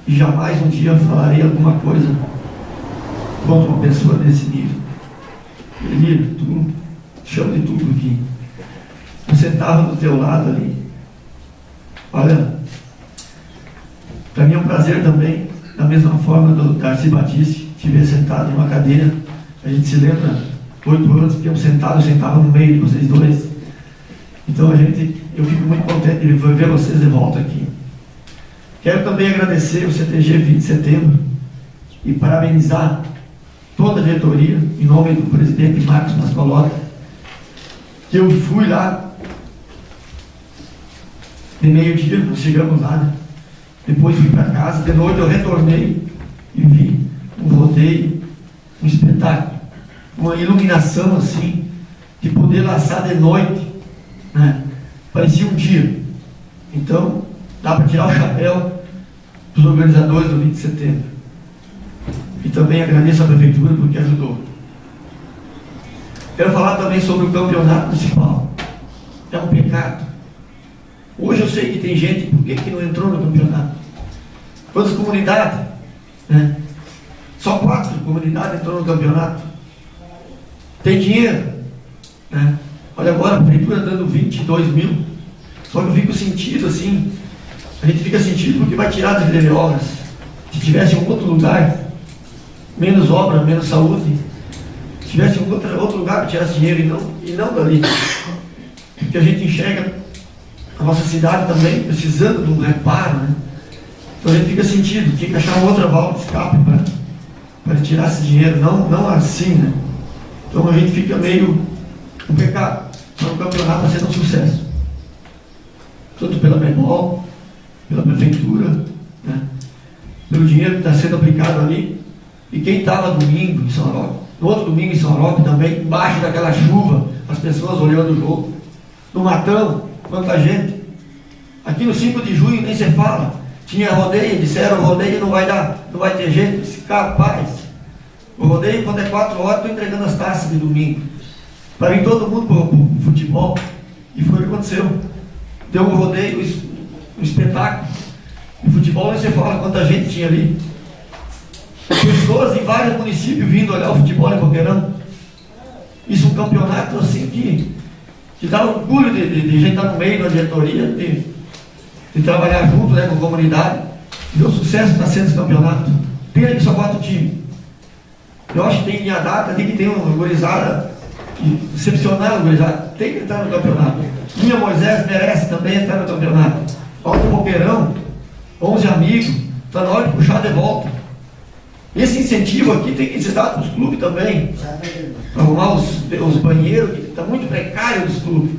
e jamais um dia falarei alguma coisa contra uma pessoa desse nível. Ele, tu chama de tudo aqui. Você estava do teu lado ali. Olha, para mim é um prazer também, da mesma forma do Darcy Batiste, estiver sentado numa cadeira. A gente se lembra, 8 anos, ficamos sentados, eu sentava no meio de vocês dois. Então eu fico muito contente de ver vocês de volta aqui. Quero também agradecer o CTG 20 de setembro e parabenizar toda a diretoria, em nome do presidente Marcos Pascoalotti, que eu fui lá de meio-dia, nós chegamos lá, né? Depois fui para casa, de noite eu retornei e vi um rodeio, um espetáculo, uma iluminação assim, de poder laçar de noite, né? Parecia um dia. Então, dá para tirar o chapéu dos organizadores do 20 de setembro. E também agradeço à Prefeitura porque ajudou. Quero falar também sobre o campeonato municipal. É um pecado. Hoje eu sei que tem gente, por que não entrou no campeonato? Quantas comunidades? Né? Só 4 comunidades entrou no campeonato. Tem dinheiro. Né? Olha agora a Prefeitura dando 22 mil. Só que eu fico sentido assim. A gente fica sentido porque vai tirar das obras. Se tivesse em outro lugar, menos obra, menos saúde. Se tivesse em outro lugar que tirasse dinheiro e não dali. Porque a gente enxerga a nossa cidade também precisando de um reparo, né? Então a gente fica sentido, tinha que achar uma outra válvula de escape para tirar esse dinheiro, não assim, né? Então a gente fica meio um pecado. Então o campeonato está sendo um sucesso. Tanto pela MEBOL, pela Prefeitura, né? Pelo dinheiro que está sendo aplicado ali. E quem estava domingo em São Roque, no outro domingo em São Roque também, embaixo daquela chuva, as pessoas olhando o jogo. No Matão, quanta gente. Aqui no 5 de junho nem se fala. Tinha rodeio, disseram rodeio não vai ter jeito. Disse, capaz. O rodeio, quando é 4 horas, estou entregando as taças de domingo. Para vir todo mundo para o futebol. E foi o que aconteceu. Deu um rodeio, um espetáculo. E futebol nem se fala quanta gente tinha ali. Pessoas em vários municípios vindo olhar o futebol em Boqueirão. Isso é um campeonato assim que dá orgulho de gente estar no meio da diretoria, de trabalhar junto, né, com a comunidade. E o sucesso está sendo esse campeonato. Pena que só 4 times. Eu acho que tem a data ali que tem uma gurizada excepcional, gurizada. Tem que entrar no campeonato. Minha Moisés merece também entrar no campeonato. Olha o Boqueirão, 11 amigos, está na hora de puxar de volta. Esse incentivo aqui tem que ser dado para os clubes também. Para arrumar os banheiros, que está muito precário dos clubes.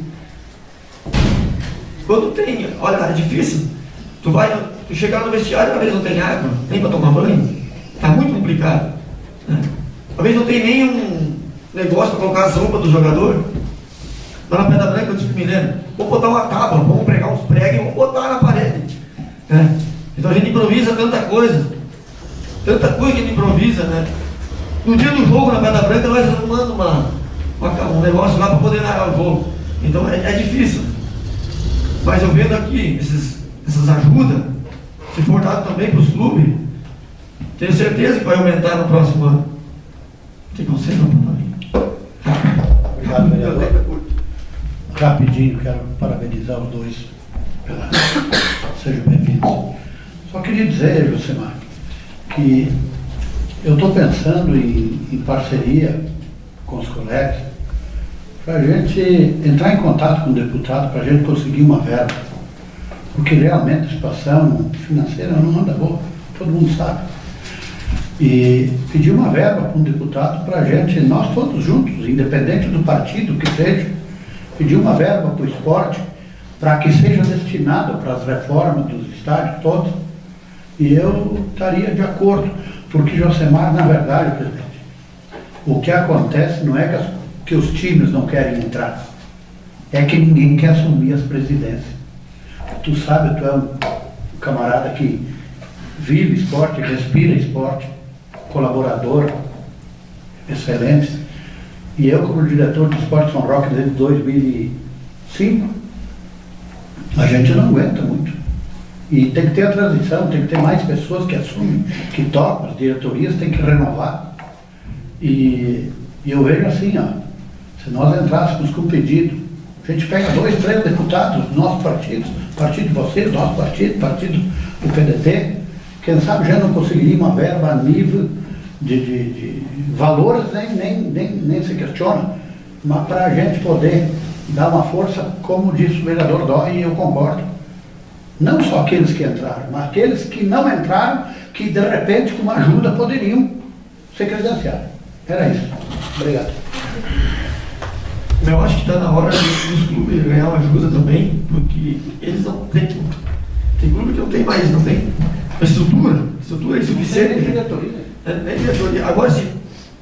Quando tem, olha, é difícil. Tu chegar no vestiário, às vezes não tem água, nem para tomar banho. Está muito complicado. Né? Às vezes não tem nenhum negócio para colocar as roupas do jogador. Lá na Pedra Branca eu disse para o Milena, vamos botar uma tábua, vamos pregar uns pregos e vamos botar na parede. Né? Então a gente improvisa tanta coisa que a gente improvisa, né? No dia do jogo na Pedra Branca nós arrumando um negócio lá para poder narrar o jogo. Então é difícil. Mas eu vendo aqui essas ajudas, se for dado também para os clubes, tenho certeza que vai aumentar no próximo ano. Tem conselho para mim? Obrigado, vereador. Rapidinho, quero parabenizar os dois. Sejam bem-vindos. Só queria dizer, Josemar, que eu estou pensando em parceria com os colegas para a gente entrar em contato com o deputado para a gente conseguir uma verba. Porque realmente a situação financeira não anda boa, todo mundo sabe. E pedir uma verba para um deputado para a gente, nós todos juntos, independente do partido que seja, pedir uma verba para o esporte, para que seja destinada para as reformas dos estádios todos. E eu estaria de acordo, porque, Josemar, na verdade, presidente, o que acontece não é que os times não querem entrar, é que ninguém quer assumir as presidências. Tu sabe, tu é um camarada que vive esporte, respira esporte, colaborador, excelente. E eu, como diretor de esporte São Roque desde 2005, a gente não aguenta muito. E tem que ter a transição, tem que ter mais pessoas que assumem, que tocam, as diretorias têm que renovar. E eu vejo assim, ó, se nós entrássemos com pedido, a gente pega 2, 3 deputados dos nossos partidos, partido de vocês, nosso partido, partido do PDT, quem sabe já não conseguiria uma verba a nível de valores, nem se questiona, mas para a gente poder dar uma força, como disse o vereador Dói, e eu concordo. Não só aqueles que entraram, mas aqueles que não entraram, que de repente com uma ajuda poderiam ser credenciados. Era isso. Obrigado. Eu acho que está na hora dos clubes ganhar uma ajuda também, porque eles não têm. Tem clube que não tem mais, não tem a estrutura é insuficiente. Nem diretoria. Agora sim,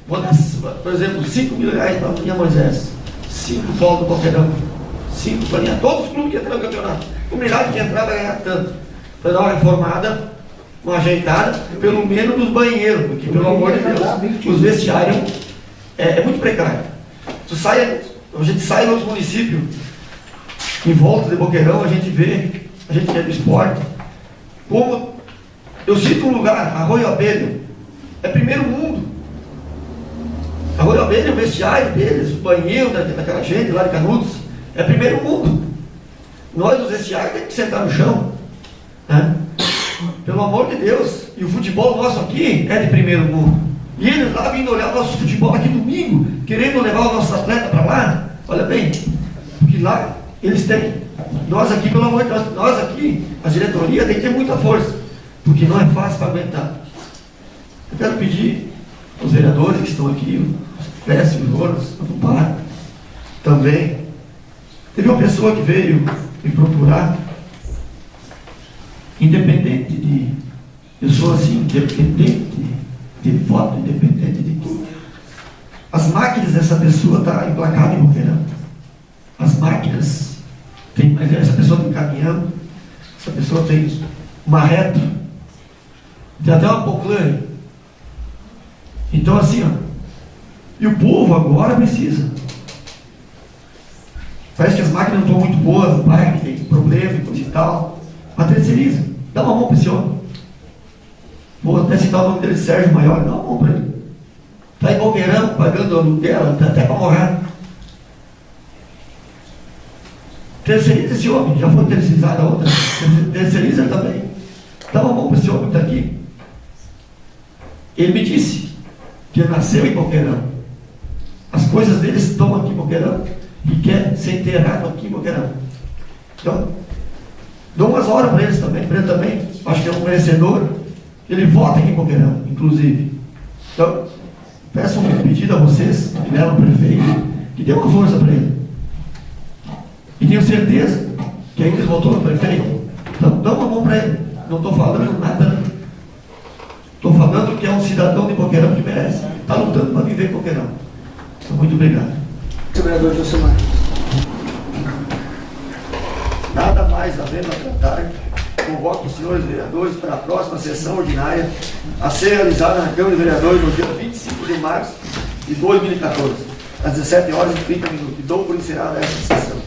vou dar, por exemplo, 5 mil reais para a linha Moisés, 5 bolas do Boqueirão, 5 para linha. Todos os clubes que entraram no campeonato. A comunidade que entrar vai ganhar tanto. Para dar uma reformada, uma ajeitada, pelo menos dos banheiros, porque pelo amor de Deus, os vestiários é muito precário. A gente sai em outros municípios, em volta de Boqueirão, a gente que é do esporte, como eu cito um lugar, Arroio Abelha, é primeiro mundo. Arroio Abelha, o vestiário deles, o banheiro daquela gente lá de Canudos, é primeiro mundo. Nós, os vestiários, temos que sentar no chão, né? Pelo amor de Deus. E o futebol nosso aqui é de primeiro mundo. E eles lá vindo olhar o nosso futebol aqui domingo, querendo levar os nossos atletas para lá. Olha bem, porque lá eles têm. Nós aqui, pelo amor de Deus, nós aqui, a diretoria tem que ter muita força, porque não é fácil para aguentar. Eu quero pedir aos vereadores que estão aqui, os Clécio, os Jonas, o Tupar, também. Teve uma pessoa que veio me procurar, independente de. Eu sou assim, independente de voto, independente de tudo. As máquinas dessa pessoa estão emplacadas em Boqueirão. As máquinas, essa pessoa tem caminhão, essa pessoa tem uma reto, tem até uma poclane. Então assim, ó, e o povo agora precisa. Parece que as máquinas não estão muito boas, o bairro tem problema e coisa e tal. Mas terceiriza, dá uma mão para esse homem. Vou até citar o nome dele, Sérgio Maior, dá uma mão para ele. Está em Boqueirão, pagando aluguel, está até para morar. Terceiriza esse homem, já foi terceirizada a outra. Terceiriza também. Dá uma mão para esse homem que está aqui. Ele me disse que ele nasceu em Boqueirão. As coisas dele estão aqui em Boqueirão e quer ser enterrado aqui em Boqueirão. Então, dou umas horas para eles também, para ele também. Acho que é um merecedor. Ele vota aqui em Boqueirão, inclusive. Então, peço um pedido a vocês, que deram ao prefeito, que dê uma força para ele. E tenho certeza que ainda ele votou no prefeito. Então, dá uma mão para ele. Não estou falando nada. Estou falando que é um cidadão de Boqueirão que merece. Está lutando para viver em Boqueirão. Então, muito obrigado. Vereador Josemar. Nada mais havendo a tratar, convoco os senhores vereadores para a próxima sessão ordinária a ser realizada na Câmara de Vereadores no dia 25 de março de 2014, às 17h30. E dou por encerrada essa sessão.